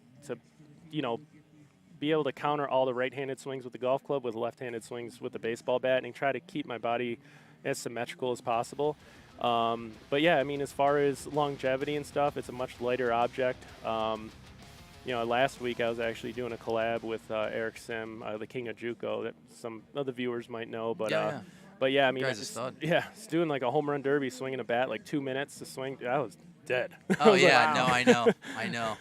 be able to counter all the right-handed swings with the golf club with left-handed swings with the baseball bat and try to keep my body as symmetrical as possible. But yeah, I mean, as far as longevity and stuff, it's a much lighter object. Last week I was actually doing a collab with Eric Sim, the King of JUCO, that some of the viewers might know. But yeah. But yeah, I mean, it's doing like a home run derby, swinging a bat like 2 minutes to swing. I was dead. Oh yeah, no, I know.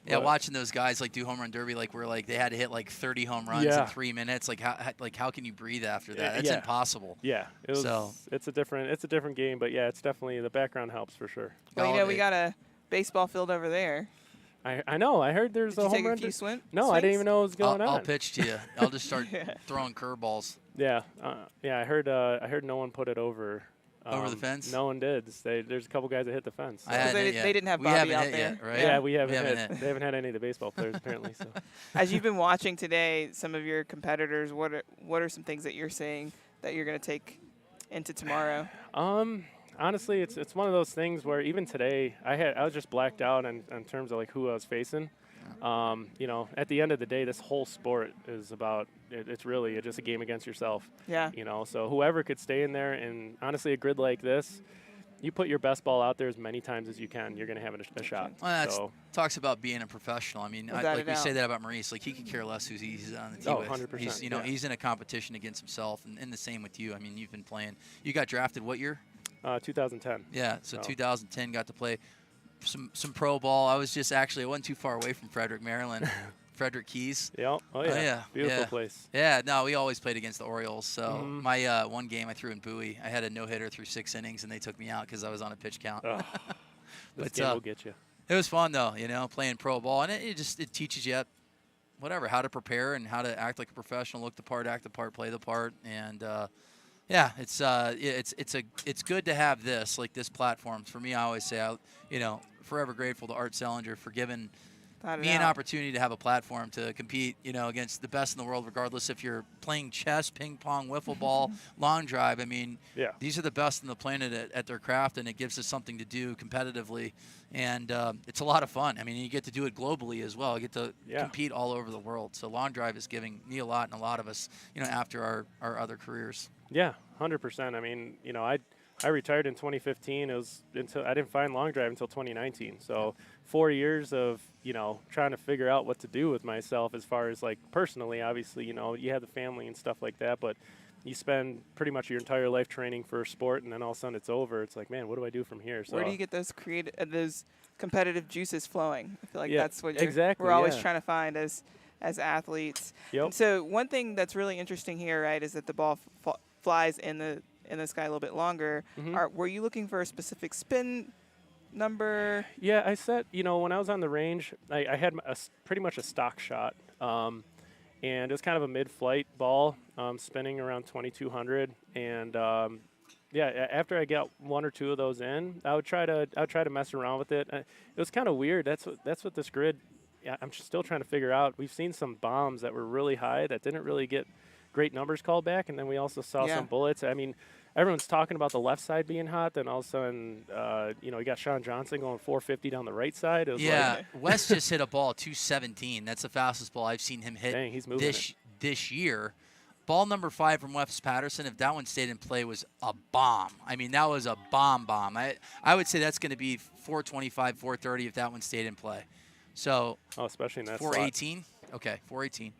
Yeah, watching those guys like do home run derby, like they had to hit like 30 home runs in 3 minutes. Like how can you breathe after that? That's impossible. Yeah, it's a different game, but yeah, it's definitely the background helps for sure. Well, we got a baseball field over there. I know. I heard there's Did a you home take a run. few No, I didn't even know what was going on. I'll pitch to you. I'll just start throwing curveballs. Yeah, I heard no one put it over. Over the fence? No one did. There's a couple guys that hit the fence. So. They didn't have we Bobby haven't out hit there. yet, right? Yeah, we haven't hit. They haven't had any of the baseball players apparently. So. As you've been watching today, some of your competitors, what are some things that you're seeing that you're going to take into tomorrow? Honestly, it's one of those things where even today I was just blacked out in terms of like who I was facing. You know, at the end of the day, this whole sport is about it's really just a game against yourself. Yeah. You know, so whoever could stay in there, and honestly, a grid like this, you put your best ball out there as many times as you can, you're going to have a shot. Well, that talks about being a professional. I mean, like we say that about Maurice. Like, he could care less who's he's on the team with. 100%. He's, he's in a competition against himself, and the same with you. I mean, you've been playing. You got drafted what year? 2010. Yeah, so 2010 got to play some pro ball. I wasn't too far away from Frederick, Maryland. Frederick Keys. Yep. Oh, yeah. Beautiful place. Yeah, no, we always played against the Orioles. So my one game I threw in Bowie, I had a no-hitter through 6 innings, and they took me out because I was on a pitch count. Oh, this game will get you. It was fun, though, playing pro ball. And it teaches you, how to prepare and how to act like a professional, look the part, act the part, play the part. And, it's good to have this platform. For me, I always say, forever grateful to Art Sellinger for giving me an opportunity to have a platform to compete, against the best in the world, regardless if you're playing chess, ping pong, wiffle ball, long drive. I mean, these are the best on the planet at their craft, and it gives us something to do competitively. And it's a lot of fun. I mean, you get to do it globally as well. You get to compete all over the world. So long drive is giving me a lot, and a lot of us, after our other careers. Yeah, 100%. I mean, I retired in 2015. It was until I didn't find long drive until 2019. So 4 years of trying to figure out what to do with myself as far as like personally. Obviously, you have the family and stuff like that, but you spend pretty much your entire life training for a sport, and then all of a sudden it's over. It's like, man, what do I do from here? So where do you get those those competitive juices flowing? I feel like that's what exactly, we're always trying to find as athletes. Yep. And so one thing that's really interesting here, right, is that the ball flies in the sky a little bit longer. Were you looking for a specific spin number? Yeah, I set, when I was on the range, I had pretty much a stock shot. And it was kind of a mid-flight ball, spinning around 2,200. And after I got 1 or 2 of those in, I would try to mess around with it. It was kind of weird. That's what this grid. I'm still trying to figure out. We've seen some bombs that were really high that didn't really get great numbers called back, and then we also saw some bullets. I mean, everyone's talking about the left side being hot, then all of a sudden, you got Sean Johnson going 450 down the right side. It was Wes just hit a ball 217. That's the fastest ball I've seen him hit. Dang, he's moving this year. Ball number 5 from Wes Patterson, if that one stayed in play, was a bomb. I mean, that was a bomb. I would say that's going to be 425, 430 if that one stayed in play. So, especially in that 418. Okay, 418.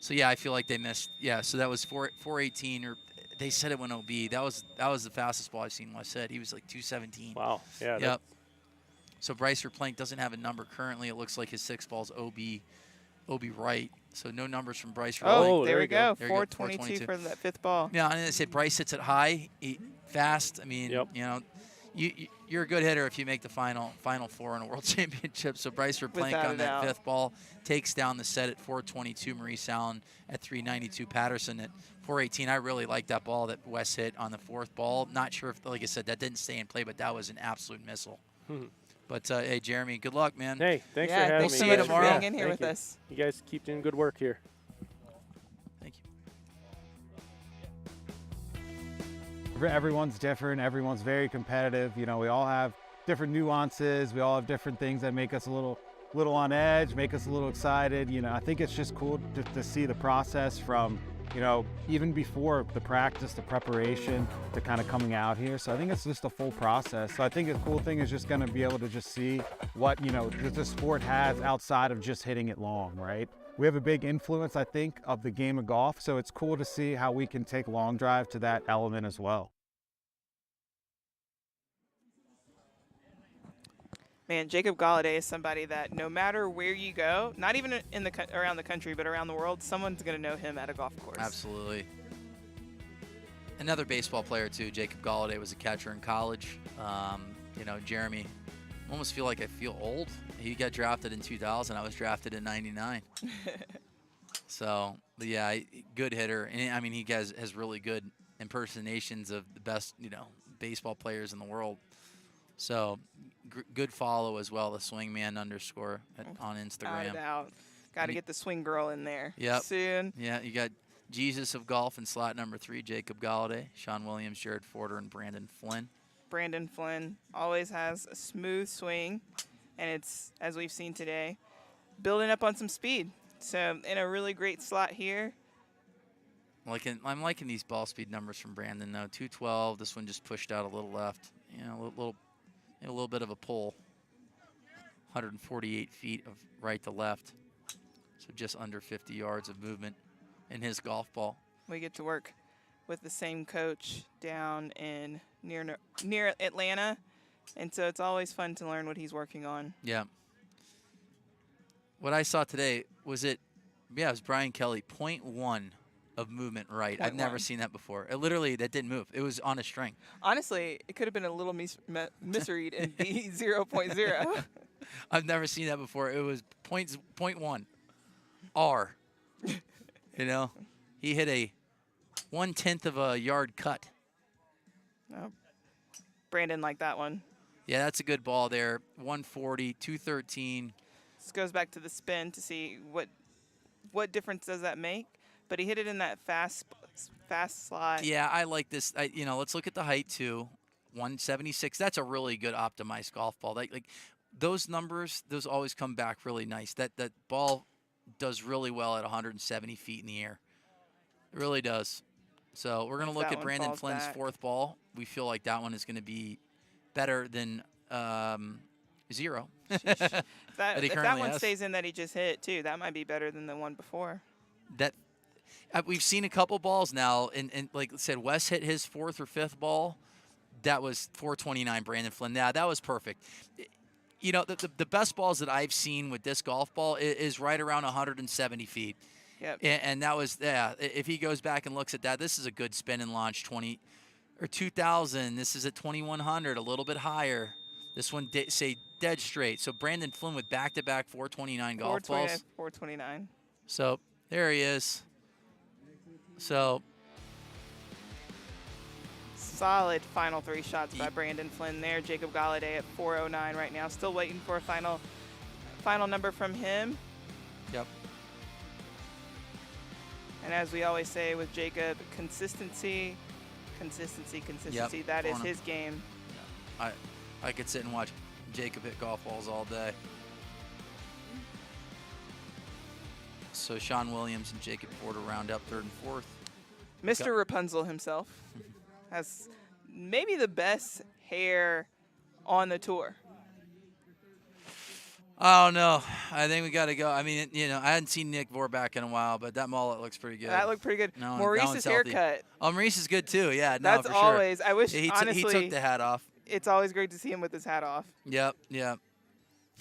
So I feel like they missed. Yeah, so that was 418, or they said it went OB. That was the fastest ball I've seen Wes hit. He was like 217. Wow. Yeah. Yep. So Bryce Verplank doesn't have a number currently. It looks like his 6 ball's OB right. So no numbers from Bryce Verplank. Oh, there we go. 422 for that 5th ball. Yeah, and I said Bryce hits it high, fast. I mean, you're a good hitter if you make the final 4 in a world championship. So Bryce Verplank on that 5th ball takes down the set at 422. Maurice Allen at 392. Patterson at 418. I really like that ball that Wes hit on the 4th ball. Not sure if, like I said, that didn't stay in play, but that was an absolute missile. But, hey, Jeremy, good luck, man. Hey, thanks for having me. We'll see you tomorrow. Being in here with us. You guys keep doing good work here. Thank you. Everyone's different. Everyone's very competitive. We all have different nuances. We all have different things that make us a little on edge, make us a little excited. I think it's just cool to see the process from, even before the practice, the preparation, to kind of coming out here. So I think it's just a full process. So I think the cool thing is just going to be able to just see what, the sport has outside of just hitting it long, right? We have a big influence, I think, of the game of golf. So it's cool to see how we can take long drive to that element as well. Man, Jacob Galladay is somebody that no matter where you go, not even around the country, but around the world, someone's going to know him at a golf course. Absolutely. Another baseball player, too, Jacob Galladay, was a catcher in college. Jeremy almost feel like I feel old. He got drafted in 2000. I was drafted in 99. So, but yeah, good hitter. And I mean, he has really good impersonations of the best, baseball players in the world. So, good follow as well, the swingman _ on Instagram. Out. Got to get the swing girl in there soon. Yeah, you got Jesus of Golf in slot number 3, Jacob Galladay, Sean Williams, Jared Forder, and Brandon Flynn. Brandon Flynn always has a smooth swing, and it's, as we've seen today, building up on some speed. So in a really great slot here. I'm liking these ball speed numbers from Brandon, though. 212, this one just pushed out a little left. A little bit of a pull. 148 feet of right to left. So just under 50 yards of movement in his golf ball. We get to work with the same coach down in near Atlanta, and so it's always fun to learn what he's working on. Yeah. What I saw today it was Brian Kelly, 0.1 of movement right. I've never seen that before. That didn't move. It was on a string. Honestly, it could have been a little misread and be 0.0. I've never seen that before. It was 0.1 R. He hit a 1/10 of a yard cut. Oh. Brandon liked that one. Yeah, that's a good ball there. 140, 213. This goes back to the spin to see what difference does that make. But he hit it in that fast slot. Yeah, I like this. Let's look at the height too. 176. That's a really good optimized golf ball. Like those numbers, those always come back really nice. That ball does really well at 170 feet in the air. It really does. So we're going to look at Brandon Flynn's fourth ball. We feel like that one is going to be better than 0. If that one stays in that he just hit, too, that might be better than the one before. We've seen a couple balls now, and like I said, Wes hit his 4th or 5th ball. That was 429 Brandon Flynn. Yeah, that was perfect. The best balls that I've seen with this golf ball is right around 170 feet. Yep. And that was, if he goes back and looks at that, this is a good spin and launch 2000. This is at 2100, a little bit higher. This one, say, dead straight. So Brandon Flynn with back-to-back 429 golf balls. 429. So there he is. So solid final 3 shots by Brandon Flynn there. Jacob Galladay at 409 right now. Still waiting for a final number from him. Yep. And as we always say with Jacob, consistency. Yep. That is his game. Yeah. I could sit and watch Jacob hit golf balls all day. So Sean Williams and Jacob Porter round up 3rd and 4th. Mr. Rapunzel himself has maybe the best hair on the tour. Oh, no. I think we got to go. I mean, I hadn't seen Nick Vorback in a while, but that mullet looks pretty good. That looked pretty good. No, Maurice's haircut. Oh, Maurice is good, too. Yeah, that's for always. Sure. I wish, honestly, he took the hat off. It's always great to see him with his hat off. Yep.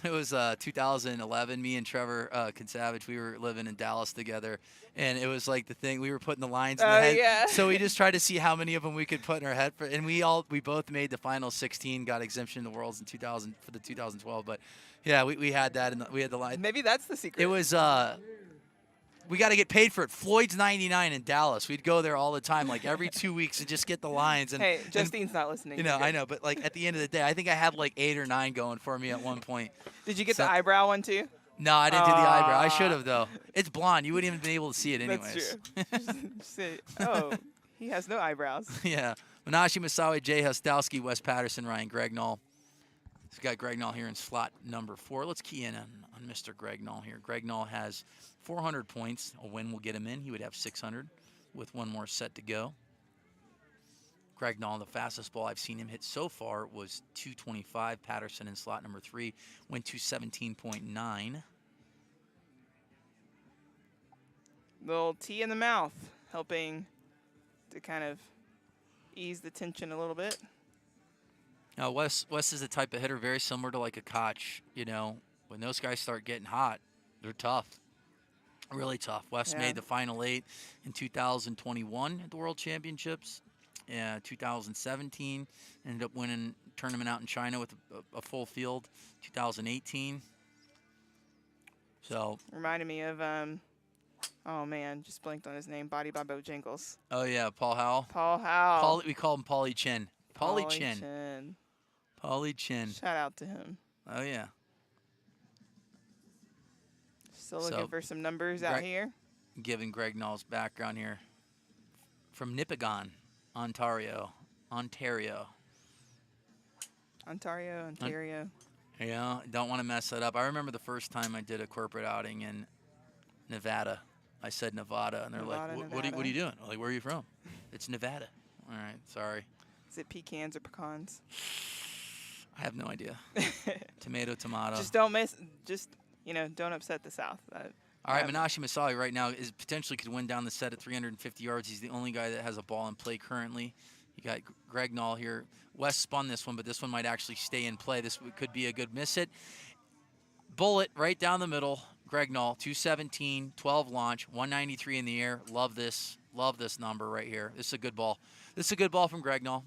It was 2011. Me and Trevor Consavage, we were living in Dallas together, and it was like the thing we were putting the lines in the head. Yeah. So we just tried to see how many of them we could put in our head, and we both made the final 16, got exemption in the Worlds in 2000 for the 2012. But yeah, we had that, and we had the line. Maybe that's the secret. It was we got to get paid for it. Floyd's 99 in Dallas. We'd go there all the time, like every 2 weeks, and just get the lines. And hey, Justine's not listening. I know, but like at the end of the day, I think I had like 8 or 9 going for me at one point. Did you get the eyebrow one too? No, I didn't do the eyebrow. I should have though. It's blonde. You wouldn't even be able to see it anyways. That's true. Oh, he has no eyebrows. Yeah. Manashi Masawi, Jay Hostowski, Wes Patterson, Ryan Gregnall. He's got Gregnall here in slot number 4. Let's key in on Mr. Gregnall here. Gregnall has 400 points. A win will get him in. He would have 600 with one more set to go. Gregnall, the fastest ball I've seen him hit so far was 225. Patterson in slot number 3 went to 17.9. Little tea in the mouth, helping to kind of ease the tension a little bit. Now, Wes is the type of hitter very similar to like a Koch. When those guys start getting hot, they're tough. Really tough. Wes made the final 8 in 2021 at the World Championships. 2017. Ended up winning tournament out in China with a full field. 2018. So Reminded me of oh man, just blanked on his name. Body by Bojangles. oh yeah, Paul Howell. Paul Howell. We call him Paulie Chin. Paulie Chin. Chin. Paulie Chin. Shout out to him. Oh yeah. Still looking for some numbers out here. Giving Greg Null's background here. From Nipigon, Ontario. Yeah, don't want to mess that up. I remember the first time I did a corporate outing in Nevada. I said Nevada, and they're like, what are you doing? I'm like, where are you from? It's Nevada. All right, sorry. Is it pecans or pecans? I have no idea. Tomato. Just don't miss. Just don't upset the South. All right, Menashe Masali right now is potentially could win down the set at 350 yards. He's the only guy that has a ball in play currently. You got Greg Null here. Wes spun this one, but this one might actually stay in play. This could be a good miss hit. Bullet right down the middle. Greg Null, 217, 12 launch, 193 in the air. Love this. Love this number right here. This is a good ball. This is a good ball from Greg Null.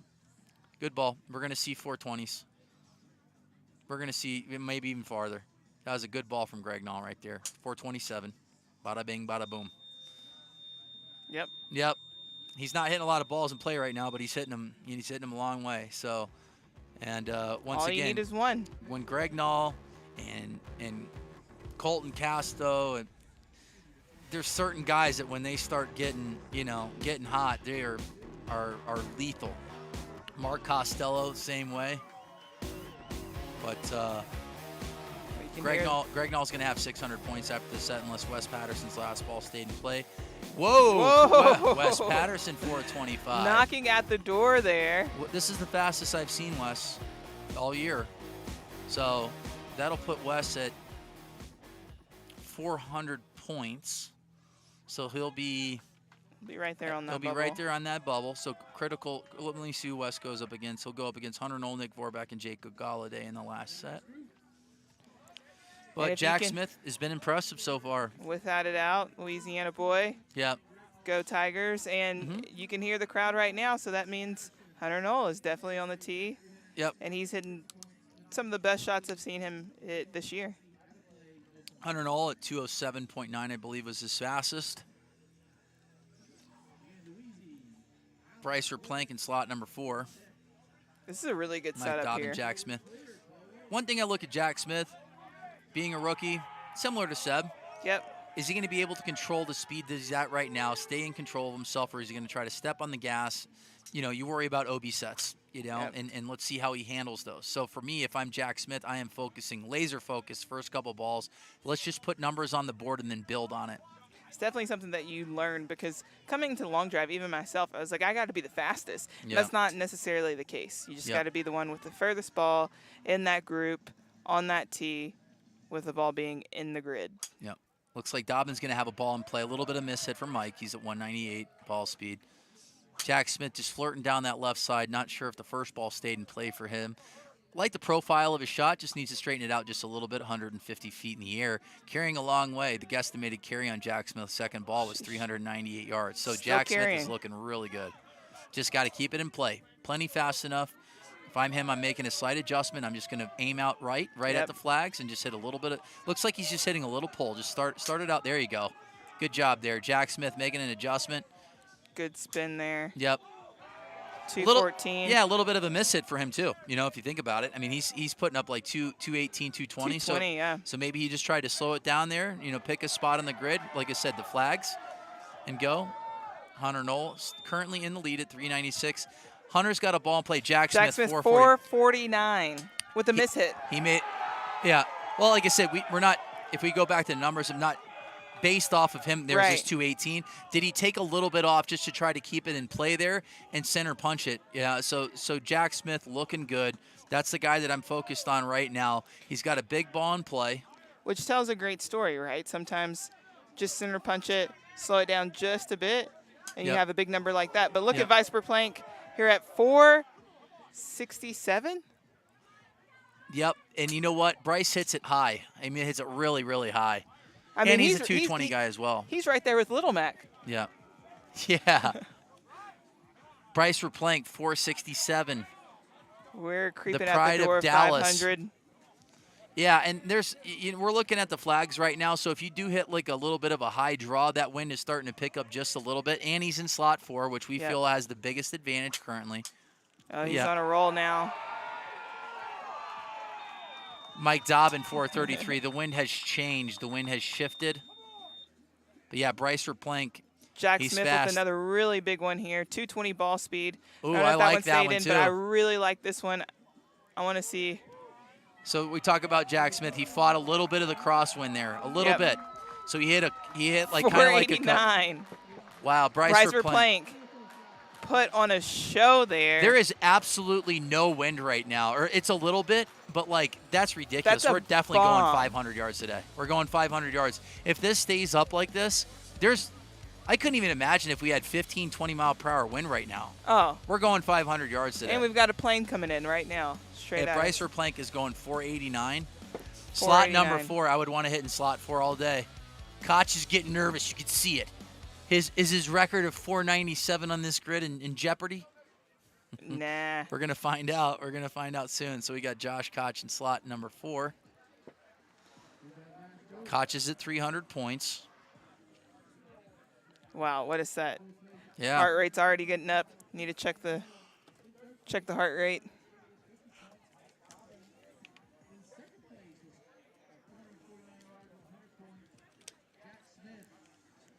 Good ball. We're going to see 420s. We're going to see maybe even farther. That was a good ball from Greg Null right there. 427. Bada bing, bada boom. Yep. He's not hitting a lot of balls in play right now, but he's hitting them. He's hitting them a long way. So, and once all again, you need is one. When Greg Null and Colton Casto, and there's certain guys that when they start getting hot, they are lethal. Mark Costello, same way. But Greg Null's going to have 600 points after the set unless Wes Patterson's last ball stayed in play. Whoa! Wes Patterson 425. Knocking at the door there. This is the fastest I've seen Wes all year. So that'll put Wes at 400 points. So he'll be right there on that bubble. He'll be right there on that bubble. So critical. Let me see who Wes goes up against. He'll go up against Hunter Knoll, Nick Vorback, and Jacob Galladay in the last set. But Jack Smith has been impressive so far. Without a doubt, Louisiana boy. Yep. Go Tigers. And you can hear the crowd right now, so that means Hunter Knoll is definitely on the tee. Yep. And he's hitting some of the best shots I've seen him hit this year. Hunter Knoll at 207.9, I believe, was his fastest. Bryce Plank in slot number 4. This is a really good Mike setup Dobbin, here. Jack Smith. One thing I look at Jack Smith, being a rookie, similar to Seb. Yep. Is he going to be able to control the speed that he's at right now, stay in control of himself, or is he going to try to step on the gas? You worry about OB sets, and let's see how he handles those. So for me, if I'm Jack Smith, I am focusing, laser focused, first couple balls. Let's just put numbers on the board and then build on it. It's definitely something that you learn because coming to the long drive, even myself, I was like, I got to be the fastest. Yeah. That's not necessarily the case. You just got to be the one with the furthest ball in that group, on that tee, with the ball being in the grid. Yep. Looks like Dobbin's going to have a ball in play. A little bit of miss hit from Mike. He's at 198 ball speed. Jack Smith just flirting down that left side. Not sure if the first ball stayed in play for him. Like the profile of his shot, just needs to straighten it out just a little bit, 150 feet in the air. Carrying a long way. The guesstimated carry on Jack Smith's second ball was 398 yards. So Jack Smith is looking really good. Just got to keep it in play. Plenty fast enough. If I'm him, I'm making a slight adjustment. I'm just going to aim out right at the flags and just hit a little bit of, looks like he's just hitting a little pull. Just start it out. There you go. Good job there. Jack Smith making an adjustment. Good spin there. Yep. 214. Yeah, a little bit of a miss hit for him too. If you think about it. I mean, he's putting up like 218, 220. 220, so maybe he just tried to slow it down there, pick a spot on the grid, like I said, the flags, and go. Hunter Knoll currently in the lead at 396. Hunter's got a ball in play. Jack Smith 449 with a miss hit. He made, yeah. Well, like I said, we're not, if we go back to the numbers, I'm not based off of him, there's his 218. Did he take a little bit off just to try to keep it in play there and center punch it? Yeah, so Jack Smith looking good. That's the guy that I'm focused on right now. He's got a big ball in play. Which tells a great story, right? Sometimes just center punch it, slow it down just a bit, and you have a big number like that. But look at Vice Plank here at 467. Yep, and you know what? Bryce hits it high. I mean, hits it really, really high. I mean, and he's a 220 guy as well. He's right there with Little Mac. Yeah. Yeah. Bryce Verplank, 467. We're creeping The at pride the door of of Dallas. 500. Yeah, and we're looking at the flags right now, so if you do hit like a little bit of a high draw, that wind is starting to pick up just a little bit. And he's in slot 4, which we feel has the biggest advantage currently. Oh, he's on a roll now. Mike Dobbin, 433. The wind has changed. The wind has shifted. But yeah, Bryce Verplank, Jack he's Smith fast. with another really big one here. 220 ball speed. Ooh, I don't know I if like one that stayed one in, too. but I really like this one. I want to see. So we talk about Jack Smith. He fought a little bit of the crosswind there, a little bit. So he hit like kind of like a cut. 489. Wow, Bryce Verplank. Verplank put on a show there. There is absolutely no wind right now, or it's a little bit, but like that's ridiculous. That's a We're definitely going bomb. 500 yards today. We're going 500 yards. If this stays up like this, I couldn't even imagine if we had 15, 20 mile per hour wind right now. Oh. We're going 500 yards today. And we've got a plane coming in right now. Straight If at Bryce us. Verplank is going 489, slot number 489. 4, I would want to hit in slot 4 all day. Koch is getting nervous. You can see it. Is his record of 497 on this grid in jeopardy? Nah. We're going to find out. We're going to find out soon. So we got Josh Koch in slot number 4. Koch is at 300 points. Wow, what a set. Yeah. Heart rate's already getting up. Need to check the heart rate.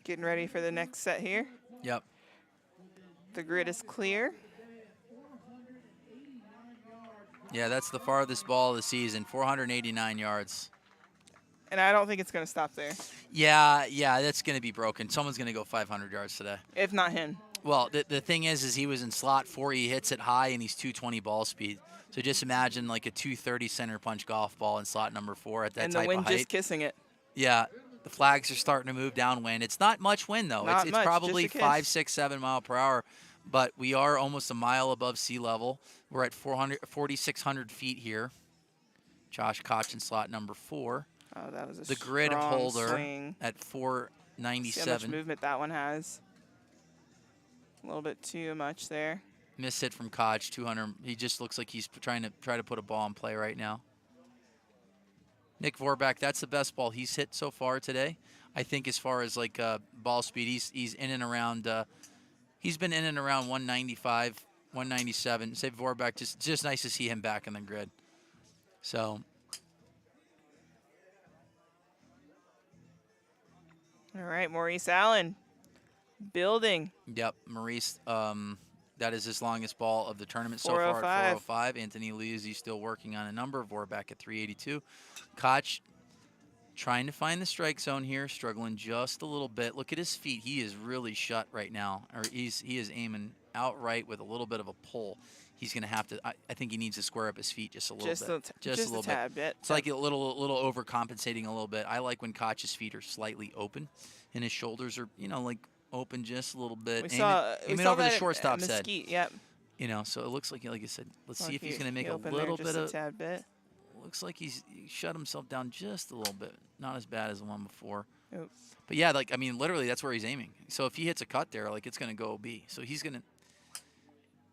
Getting ready for the next set here. Yep. The grid is clear. Yeah, that's the farthest ball of the season, 489 yards. And I don't think it's going to stop there, Yeah, that's going to be broken. Someone's going to go 500 yards today. if not him. Well, the thing is he was in slot 4. He hits it high, and he's 220 ball speed. So just imagine like a 230 center punch golf ball in slot number 4 at that And type the wind of height. just kissing it. Yeah, the flags are starting to move downwind. It's not much wind, though. Not It's much, probably just a kiss. 5, 6, 7 mile per hour. But we are almost a mile above sea level. We're at 4,600 feet here. Josh Koch in slot number 4. Oh, that was a The grid strong holder swing. at See how much 497. movement that one has. A little bit too much there. Miss hit from Koch, 200. He just looks like he's trying to put a ball in play right now. Nick Vorback, that's the best ball he's hit so far today. I think as far as like ball speed, he's in and around. He's been in and around 195, 197. Say Vorback, just nice to see him back in the grid. So. All right, Maurice Allen building. Yep, Maurice, that is his longest ball of the tournament so far at 405. Anthony Liuzzi still working on a number. Vorback at 382. Koch trying to find the strike zone here, struggling just a little bit. Look at his feet. He is really shut right now, or he is aiming outright with a little bit of a pull. He's going to have to, I think he needs to square up his feet just a little bit. Just a little tad bit. It's like a little overcompensating a little bit. I like when Koch's feet are slightly open and his shoulders are, like open just a little bit. We saw over the that shortstop's head. Mesquite, yep. So it looks like I said, let's see if he's He- going to make he a opened little there bit just of. a tad bit. Looks like he shut himself down just a little bit. Not as bad as the one before. Oop. But yeah, literally that's where he's aiming. So if he hits a cut there, it's going to go OB. So he's going to,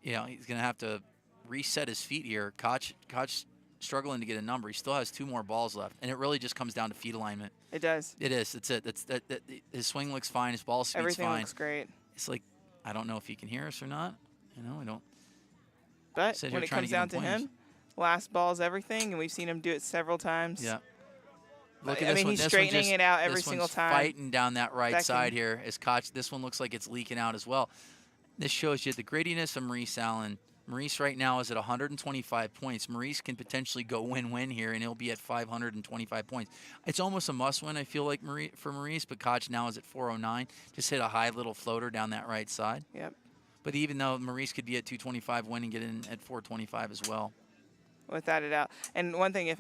he's going to have to reset his feet here. Koch struggling to get a number. He still has 2 more balls left, and it really just comes down to feet alignment. It does. It is. It's it. His swing looks fine. His ball speed's Everything fine. looks great. It's like I don't know if he can hear us or not. I don't. But Sit when here it trying to comes give down him to pointers. him, last ball's everything, and we've seen him do it several times. Yeah. Look at I this mean, one. he's This one straightening just- it out every this single one's time. Fighting down that right That side can- here as Koch. This one looks like it's leaking out as well. This shows you the grittiness of Maurice Allen. Maurice right now is at 125 points. Maurice can potentially go win-win here, and he'll be at 525 points. It's almost a must-win, I feel like, for Maurice, but Koch now is at 409. Just hit a high little floater down that right side. Yep. But even though Maurice could be at 225, win and get in at 425 as well. Without a doubt. And one thing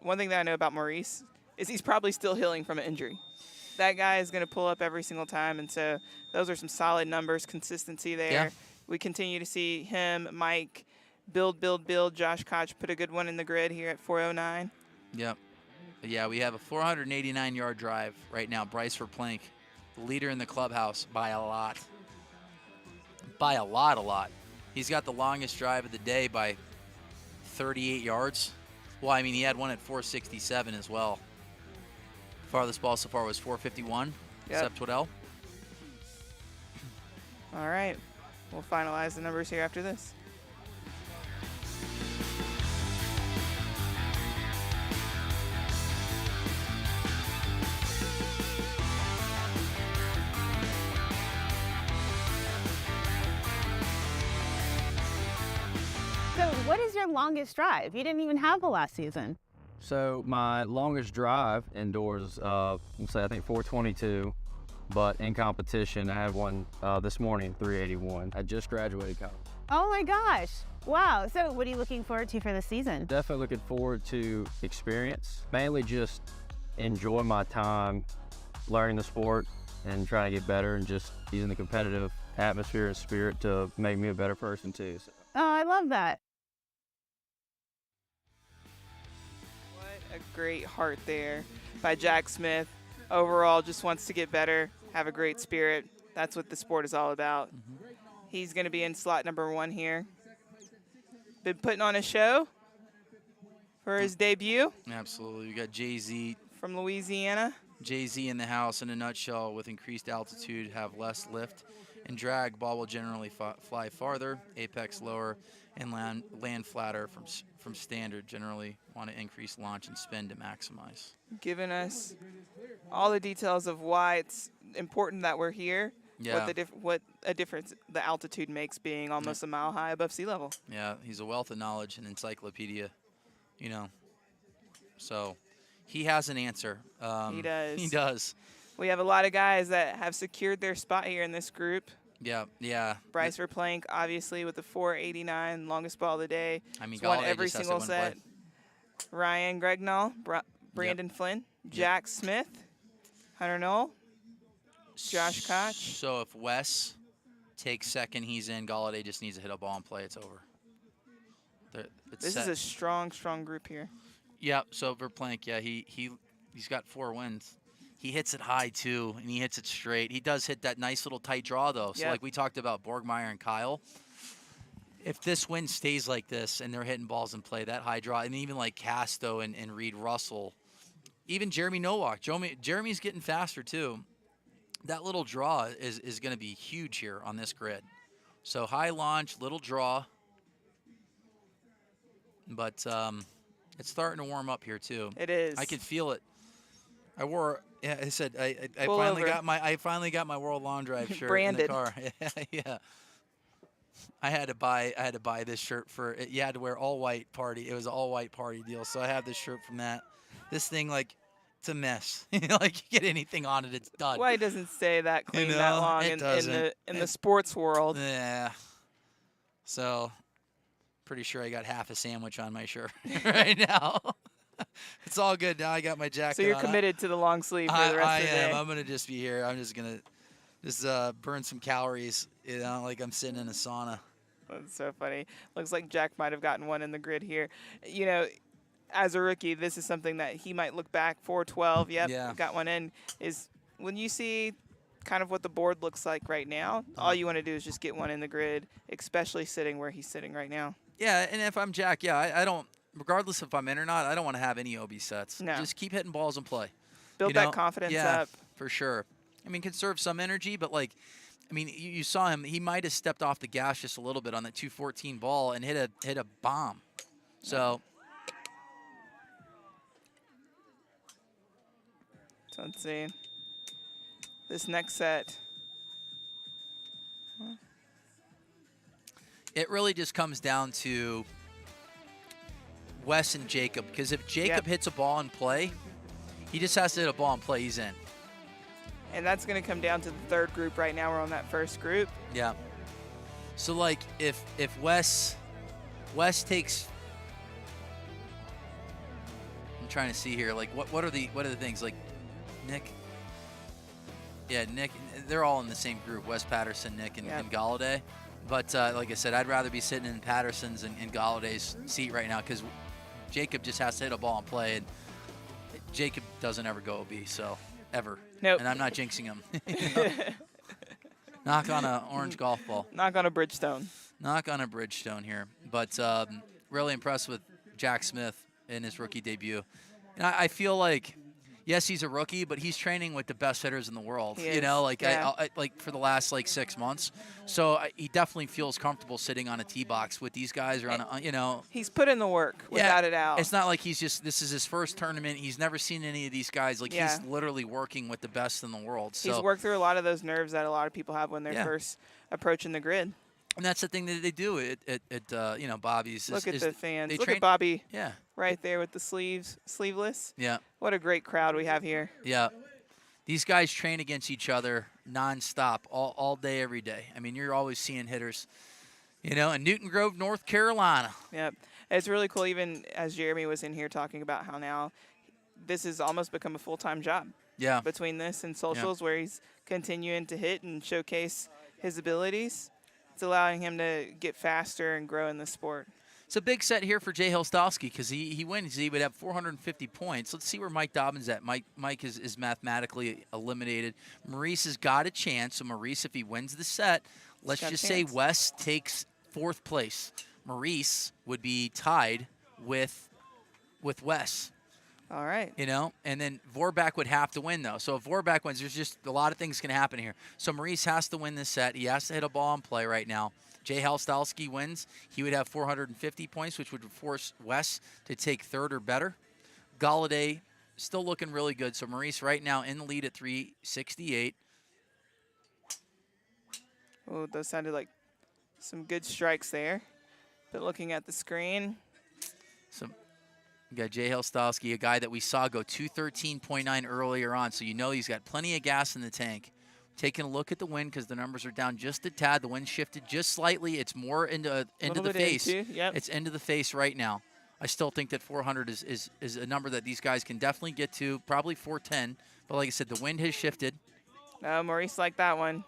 one thing that I know about Maurice is he's probably still healing from an injury. That guy is going to pull up every single time, and so those are some solid numbers, consistency there. Yeah. We continue to see him, Mike, build. Josh Koch put a good one in the grid here at 409. Yep. But yeah, we have a 489-yard drive right now. Bryce Verplank, the leader in the clubhouse by a lot. by a lot. He's got the longest drive of the day by 38 yards. Well, I mean, he had one at 467 as well. Farthest ball so far was 451. Yep. Seb Twiddell. All right. We'll finalize the numbers here after this. So what is your longest drive? You didn't even have the last season. So my longest drive indoors, let's say I think 422, but in competition I had one this morning, 381. I just graduated college. Oh my gosh. Wow. So what are you looking forward to for the season? Definitely looking forward to experience, mainly just enjoy my time learning the sport and trying to get better and just using the competitive atmosphere and spirit to make me a better person too. So. Oh, I love that. What a great heart there by Jack Smith. Overall, just wants to get better, have a great spirit. That's what the sport is all about. He's going to be in slot number 1 here. Been putting on a show for his debut. Absolutely. We got Jay-Z. From Louisiana. Jay-Z in the house in a nutshell. With increased altitude, have less lift and drag. Ball will generally fly farther, apex lower, and land flatter from standard. Generally want to increase launch and spin to maximize. Giving us all the details of why it's important that we're here. Yeah. What a difference the altitude makes, being almost a mile high above sea level. Yeah, he's a wealth of knowledge and encyclopedia, you know. So he has an answer. He does. He does. We have a lot of guys that have secured their spot here in this group. Yeah. Bryce Verplank, obviously, with the 489, longest ball of the day. I mean, He's won Galladay every just has single to win set. play. Ryan Gregnall, Brandon Flynn, Jack Smith, Hunter Knoll, Josh Koch. So if Wes takes second, he's in. Galladay just needs to hit a ball and play. It's over. This is a strong group here. Yeah, so Verplank, yeah, he's got 4 wins. He hits it high, too, and he hits it straight. He does hit that nice little tight draw, though. So, like we talked about Borgmeyer and Kyle, if this wind stays like this and they're hitting balls in play, that high draw, and even like Casto and Reed Russell, even Jeremy Nowak. Jeremy's getting faster, too. That little draw is going to be huge here on this grid. So, high launch, little draw. But it's starting to warm up here, too. It is. I can feel it. I said I finally got my World Long Drive shirt Branded. in the car. Yeah. I had to buy this shirt for you had to wear all white party. It was an all white party deal, so I have this shirt from that. This thing, like, it's a mess. Like, you get anything on it, it's done. Why doesn't stay that clean that long in the sports world? Yeah. So, pretty sure I got half a sandwich on my shirt right now. It's all good now. I got my jacket on. So you're committed to the long sleeve for the rest of the day. I am. I'm going to just be here. I'm just going to burn some calories, like I'm sitting in a sauna. That's so funny. Looks like Jack might have gotten one in the grid here. As a rookie, this is something that he might look back, 412, got one in, is when you see kind of what the board looks like right now, all you want to do is just get one in the grid, especially sitting where he's sitting right now. Yeah, and if I'm Jack, I don't, regardless if I'm in or not, I don't want to have any OB sets. No. Just keep hitting balls and play. Build that confidence up. For sure. I mean, conserve some energy, but you saw him. He might have stepped off the gas just a little bit on that 214 ball and hit a bomb. So let's see. This next set. It really just comes down to Wes and Jacob, because if Jacob hits a ball in play, he just has to hit a ball in play, he's in. And that's going to come down to the third group right now. We're on that first group. Yeah. So, like, if Wes takes, I'm trying to see here, like, what are the things, like, Nick? Yeah, Nick, they're all in the same group, Wes Patterson, Nick, and Galladay. But, like I said, I'd rather be sitting in Patterson's and Galladay's seat right now, because Jacob just has to hit a ball and play, and Jacob doesn't ever go OB, so ever. Nope. And I'm not jinxing him. Knock on an orange golf ball. Knock on a Bridgestone. Knock on a Bridgestone here. But really impressed with Jack Smith in his rookie debut. And I feel like, yes, he's a rookie, but he's training with the best hitters in the world. He You know, is, like yeah. I like for the last 6 months. So he definitely feels comfortable sitting on a tee box with these guys or on a, you know. He's put in the work, without a doubt. It's not like this is his first tournament. He's never seen any of these guys. Like Yeah. he's literally working with the best in the world. So He's worked through a lot of those nerves that a lot of people have when they're Yeah. first approaching the grid. and that's the thing that they do at you know, Bobby's. Look at the fans. they Look train- at Bobby Yeah. right there with the sleeveless. Yeah. What a great crowd we have here. Yeah. These guys train against each other nonstop, all day, every day. I mean, you're always seeing hitters, you know, in Newton Grove, North Carolina. Yep. It's really cool, even as Jeremy was in here talking about how now this has almost become a full-time job. Yeah. Between this and socials, where he's continuing to hit and showcase his abilities, it's allowing him to get faster and grow in the sport. It's a big set here for Jay Hilstowski because he wins. He would have 450 points. Let's see where Mike Dobbins at. Mike is mathematically eliminated. Maurice has got a chance. So Maurice, if he wins the set, let's got a just say chance. Wes takes 4th place. Maurice would be tied with Wes. All right. You know, and then Vorback would have to win, though. So if Vorback wins, there's just a lot of things can happen here. So Maurice has to win this set. He has to hit a ball in play right now. Jay Halstalski wins. He would have 450 points, which would force Wes to take 3rd or better. Galladay still looking really good. So Maurice right now in the lead at 368. Oh, those sounded like some good strikes there. But looking at the screen, We got Jay Hilstowski, a guy that we saw go 213.9 earlier on, so you know he's got plenty of gas in the tank. Taking a look at the wind because the numbers are down just a tad. The wind shifted just slightly. It's more into the face. Yep. It's into the face right now. I still think that 400 is a number that these guys can definitely get to, probably 410. But like I said, the wind has shifted. No, Maurice liked that one.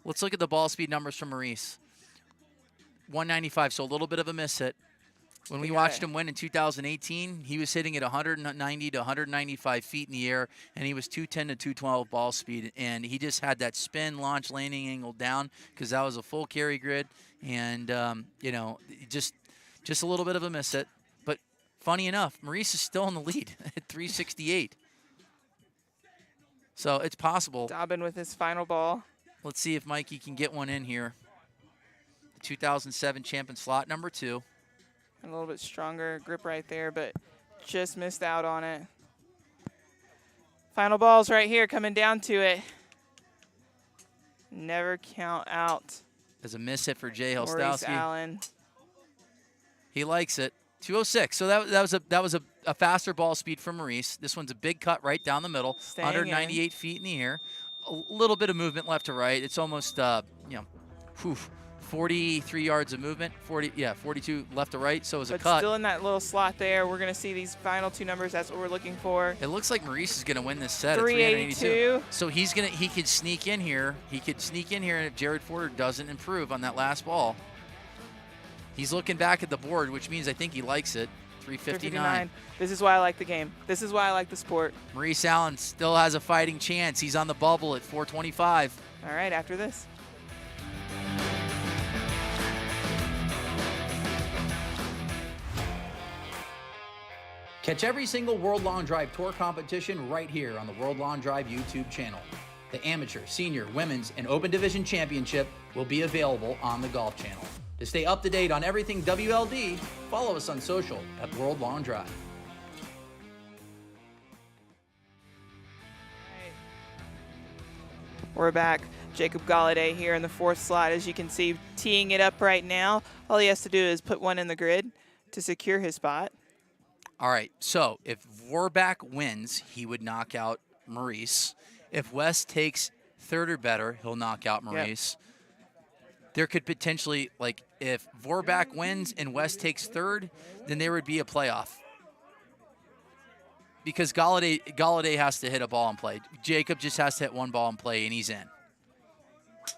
Let's look at the ball speed numbers from Maurice. 195, so a little bit of a miss hit. When we watched him win in 2018, he was hitting at 190 to 195 feet in the air, and he was 210 to 212 ball speed. And he just had that spin, launch, landing angle down because that was a full carry grid. And, you know, just a little bit of a miss hit. But funny enough, Maurice is still in the lead at 368. So it's possible. Dobbin with his final ball. Let's see if Mikey can get one in here. 2007 champion slot number 2. A little bit stronger grip right there, but just missed out on it. Final ball's right here, coming down to it. Never count out. There's a miss hit for Jay Maurice Hilstowski. Allen. He likes it. 206. So that was a faster ball speed from Maurice. This one's a big cut right down the middle. Staying 198 feet in the air. A little bit of movement left to right. It's almost 43 yards of movement. 42 left to right. So it was a But cut. still in that little slot there. We're going to see these final 2 numbers. That's what we're looking for. It looks like Maurice is going to win this set 382. at 382. So he could sneak in here. He could sneak in here, and if Jared Porter doesn't improve on that last ball, he's looking back at the board, which means I think he likes it. 359. This is why I like the game. This is why I like the sport. Maurice Allen still has a fighting chance. He's on the bubble at 425. All right, after this. Catch every single World Long Drive Tour competition right here on the World Long Drive YouTube channel. The Amateur, Senior, Women's, and Open Division Championship will be available on the Golf Channel. To stay up to date on everything WLD, follow us on social at World Long Drive. We're back. Jacob Galladay here in the 4th slot. As you can see, teeing it up right now. All he has to do is put one in the grid to secure his spot. All right, so if Vorback wins, he would knock out Maurice. If Wes takes 3rd or better, he'll knock out Maurice. There could potentially, like, if Vorback wins and Wes takes 3rd, then there would be a playoff. Because Galladay has to hit a ball in play. Jacob just has to hit 1 ball in play, and he's in.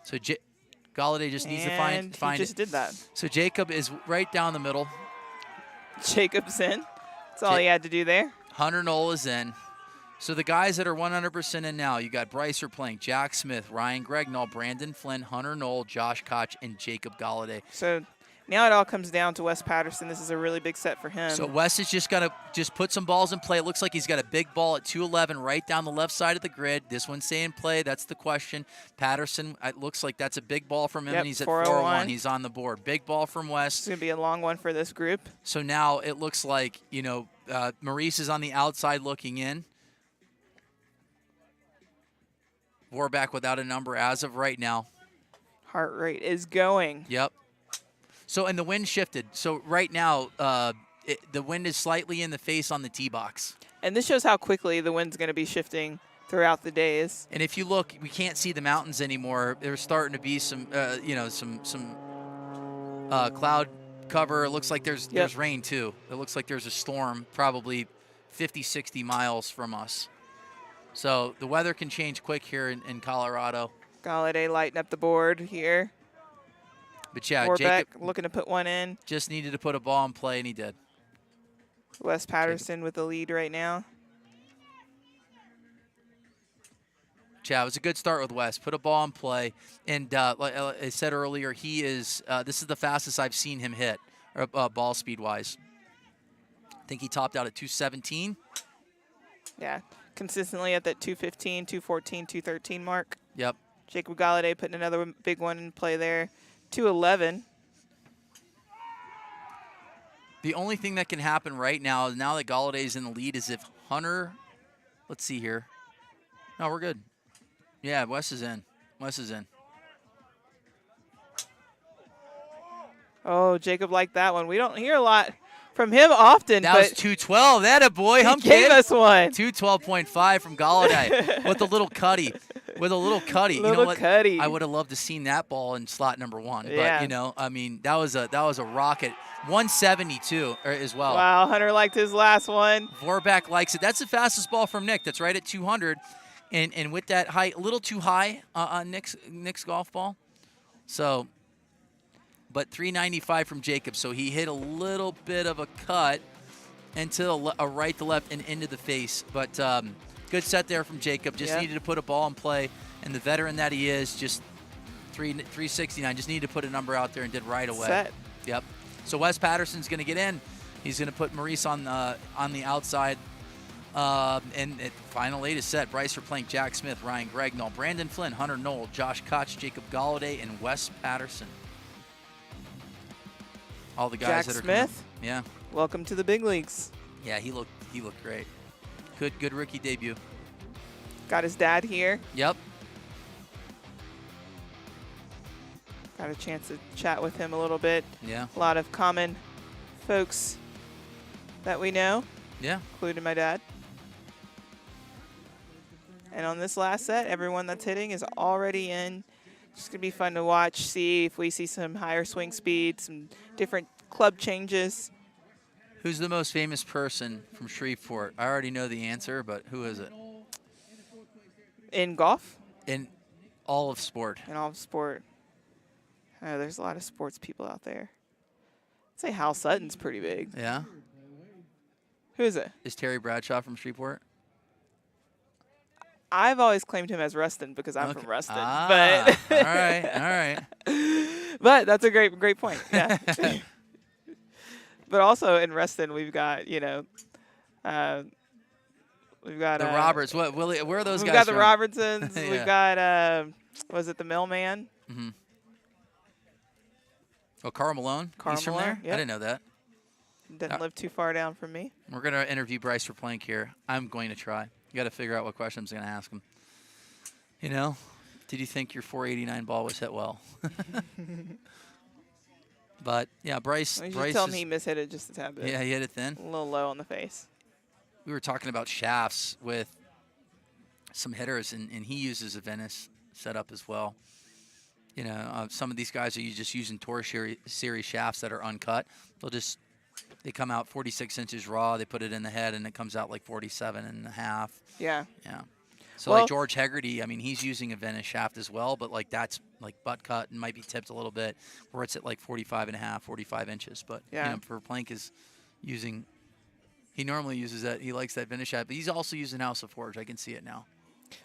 So Galladay just needs to find he just did that. So Jacob is right down the middle. Jacob's in. That's all he had to do there. Hunter Knoll is in. So the guys that are 100% in now, you got Bryce are playing Jack Smith, Ryan Gregnall, Brandon Flynn, Hunter Knoll, Josh Koch, and Jacob Galladay. So now it all comes down to Wes Patterson. This is a really big set for him. So Wes is just got to put some balls in play. It looks like he's got a big ball at 211 right down the left side of the grid. This one's staying play. That's the question. Patterson, it looks like that's a big ball from him, Yep, and he's at 401. 401. He's on the board. Big ball from Wes. It's going to be a long one for this group. So now it looks like, Maurice is on the outside looking in. Warback without a number as of right now. Heart rate is going. Yep. So, and the wind shifted. So right now, the wind is slightly in the face on the tee box. And this shows how quickly the wind's going to be shifting throughout the days. And if you look, we can't see the mountains anymore. There's starting to be some, cloud cover. It looks like there's rain too. It looks like there's a storm probably 50, 60 miles from us. So the weather can change quick here in Colorado. Galladay lighting up the board here. But yeah, Warbeck Jacob looking to put one in. just needed to put a ball in play, and he did. Wes Patterson with the lead right now. Yeah, it was a good start with Wes. Put a ball in play, and like I said earlier, he is. This is the fastest I've seen him hit, ball speed wise. I think he topped out at 217. Yeah, consistently at that 215, 214, 213 mark. Yep. Jacob Galladay putting another big one in play there. 211. The only thing that can happen right now that Galladay's in the lead, is if Hunter. Let's see here. No, we're good. Yeah, Wes is in. Wes is in. Oh, Jacob liked that one. We don't hear a lot from him often. That but was 212. That a boy. he gave us one. 212.5 from Galladay with a little cutty. With a little cutty. You know what? Cutty. I would have loved to seen that ball in slot number 1. Yeah. But I mean, that was a rocket. 172 as well. Wow, Hunter liked his last one. Warback likes it. That's the fastest ball from Nick. That's right at 200. And with that height, a little too high on Nick's golf ball. So, but 395 from Jacob. So he hit a little bit of a cut into a right to left and into the face. But good set there from Jacob. Just needed to put a ball in play. And the veteran that he is, just 369, just needed to put a number out there and did right away. Set. Yep. So Wes Patterson's going to get in. He's going to put Maurice on the outside. And final 8 is set. Bryce are playing Jack Smith, Ryan Gregnall, Brandon Flynn, Hunter Knoll, Josh Koch, Jacob Galladay, and Wes Patterson. All the guys Jack that are Smith. Yeah. Welcome to the big leagues. Yeah, he looked great. Good rookie debut. Got his dad here. Yep. Got a chance to chat with him a little bit. Yeah. A lot of common folks that we know. Yeah. Including my dad. And on this last set, everyone that's hitting is already in. It's going to be fun to watch, see if we see some higher swing speed, some different club changes. Who's the most famous person from Shreveport? I already know the answer, but who is it? In golf? In all of sport. In all of sport. Oh, there's a lot of sports people out there. I'd say Hal Sutton's pretty big. Yeah. Who is it? Is Terry Bradshaw from Shreveport? I've always claimed him as Ruston because I'm Okay. from Ruston. Ah, But all right. But that's a great point. Yeah. But also in Ruston, we've got we've got The Roberts. What? Willie? Where are those we've guys got the from? Robertsons. Yeah. We've got was it the Millman? Mm-hmm. Oh, Carl Malone. He's from Malone, there. yep. I didn't know that. Didn't live too far down from me. We're gonna interview Bryce for Plank here. I'm going to try. You got to figure out what questions I'm gonna ask him. Did you think your 489 ball was hit well? But yeah, Bryce. You Bryce just tell him is- he mishit it just a tad bit. Yeah, he hit it thin. A little low on the face. We were talking about shafts with some hitters, and he uses a Venice setup as well. Some of these guys are just using Tour Series shafts that are uncut. They come out 46 inches raw. They put it in the head, and it comes out like 47 and a half. Yeah. Yeah. So Well- like George Hegarty, I mean, he's using a Venice shaft as well, but like that's like butt cut and might be tipped a little bit, where it's at like 45 and a half, 45 inches. But Yeah. for Plank is using He normally uses that. He likes that vintage hat, but he's also using House of Forge. I can see it now.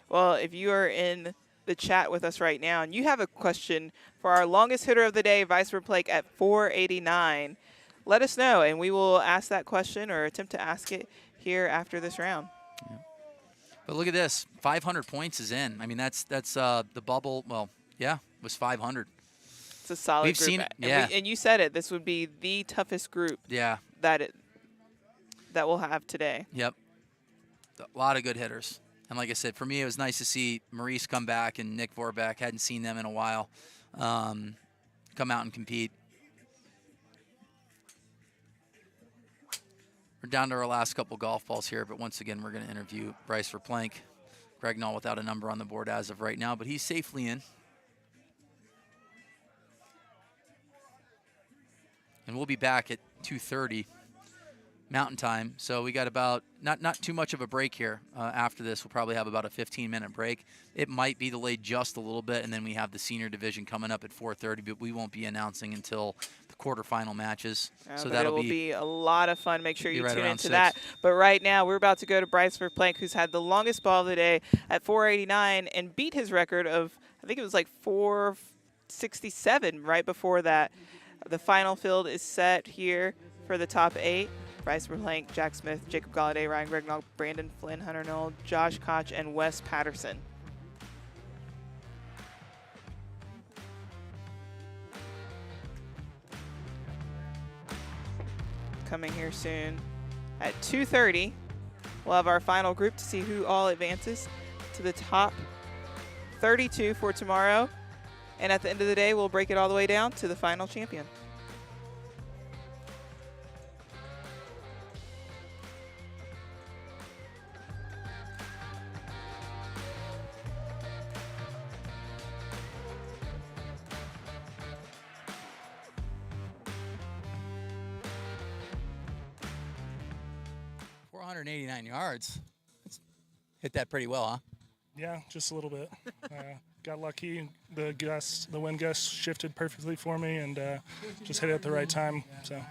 Well, if you are in the chat with us right now and you have a question for our longest hitter of the day, Vice Plake at 489, let us know, and we will ask that question or attempt to ask it here after this round. Yeah. But look at this. 500 points is in. I mean, that's the bubble. Well, yeah, was 500. It's a solid We've group. seen it. And, yeah. and you said it. This would be the toughest group Yeah. that we'll have today. Yep. A lot of good hitters. And like I said, for me, it was nice to see Maurice come back and Nick Vorbeck. Hadn't seen them in a while. Come out and compete. We're down to our last couple golf balls here, but once again, we're going to interview Bryce Verplank. Greg Null without a number on the board as of right now, but he's safely in. And we'll be back at 2:30 Mountain Time. So we got about not too much of a break here. After this, we'll probably have about a 15-minute break. It might be delayed just a little bit, and then we have the senior division coming up at 4:30, but we won't be announcing until the quarterfinal matches. So that will be a lot of fun. Make sure you tune into that. But right now, we're about to go to Bryce Verplank, who's had the longest ball of the day at 489 and beat his record of, I think it was like 467 right before that. The final field is set here for the top 8. Bryce Verplank, Jack Smith, Jacob Galladay, Ryan Gregnall, Brandon Flynn, Hunter Knoll, Josh Koch, and Wes Patterson. Coming here soon at 2:30. We'll have our final group to see who all advances to the top 32 for tomorrow. And at the end of the day, we'll break it all the way down to the final champion. .489 yards. Hit that pretty well, huh? Yeah, just a little bit. Got lucky. The wind gust shifted perfectly for me, and just hit it at the right time. So.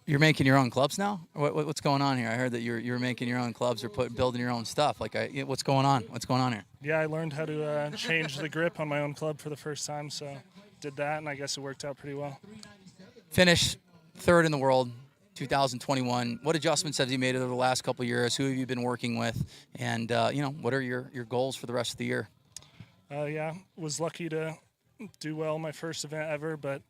You're making your own clubs now? What's going on here? I heard that you're making your own clubs or building your own stuff. What's going on? What's going on here? Yeah, I learned how to change the grip on my own club for the first time, so did that, and I guess it worked out pretty well. Finished third in the world, 2021. What adjustments have you made over the last couple of years? Who have you been working with? And, what are your goals for the rest of the year? Yeah, was lucky to do well my first event ever, but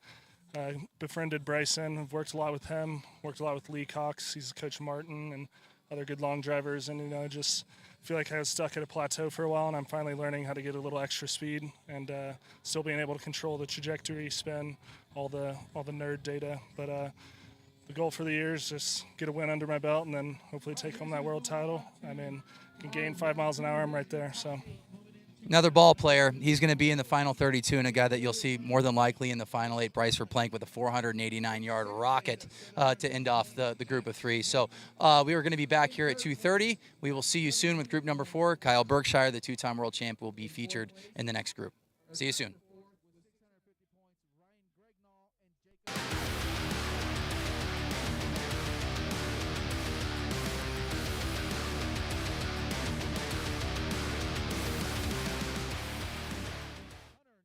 befriended Bryson. I've worked a lot with him, worked a lot with Lee Cox. He's Coach Martin and other good long drivers. And, just feel like I was stuck at a plateau for a while, and I'm finally learning how to get a little extra speed and still being able to control the trajectory, spin, all the nerd data. But the goal for the year is just get a win under my belt and then hopefully take home that world title. I mean, can gain 5 miles an hour, I'm right there. So. Another ball player. He's going to be in the final 32, and a guy that you'll see more than likely in the final 8, Bryce Verplank, with a 489-yard rocket to end off the group of 3. So we are going to be back here at 2:30. We will see you soon with group number 4. Kyle Berkshire, the 2-time world champ, will be featured in the next group. See you soon.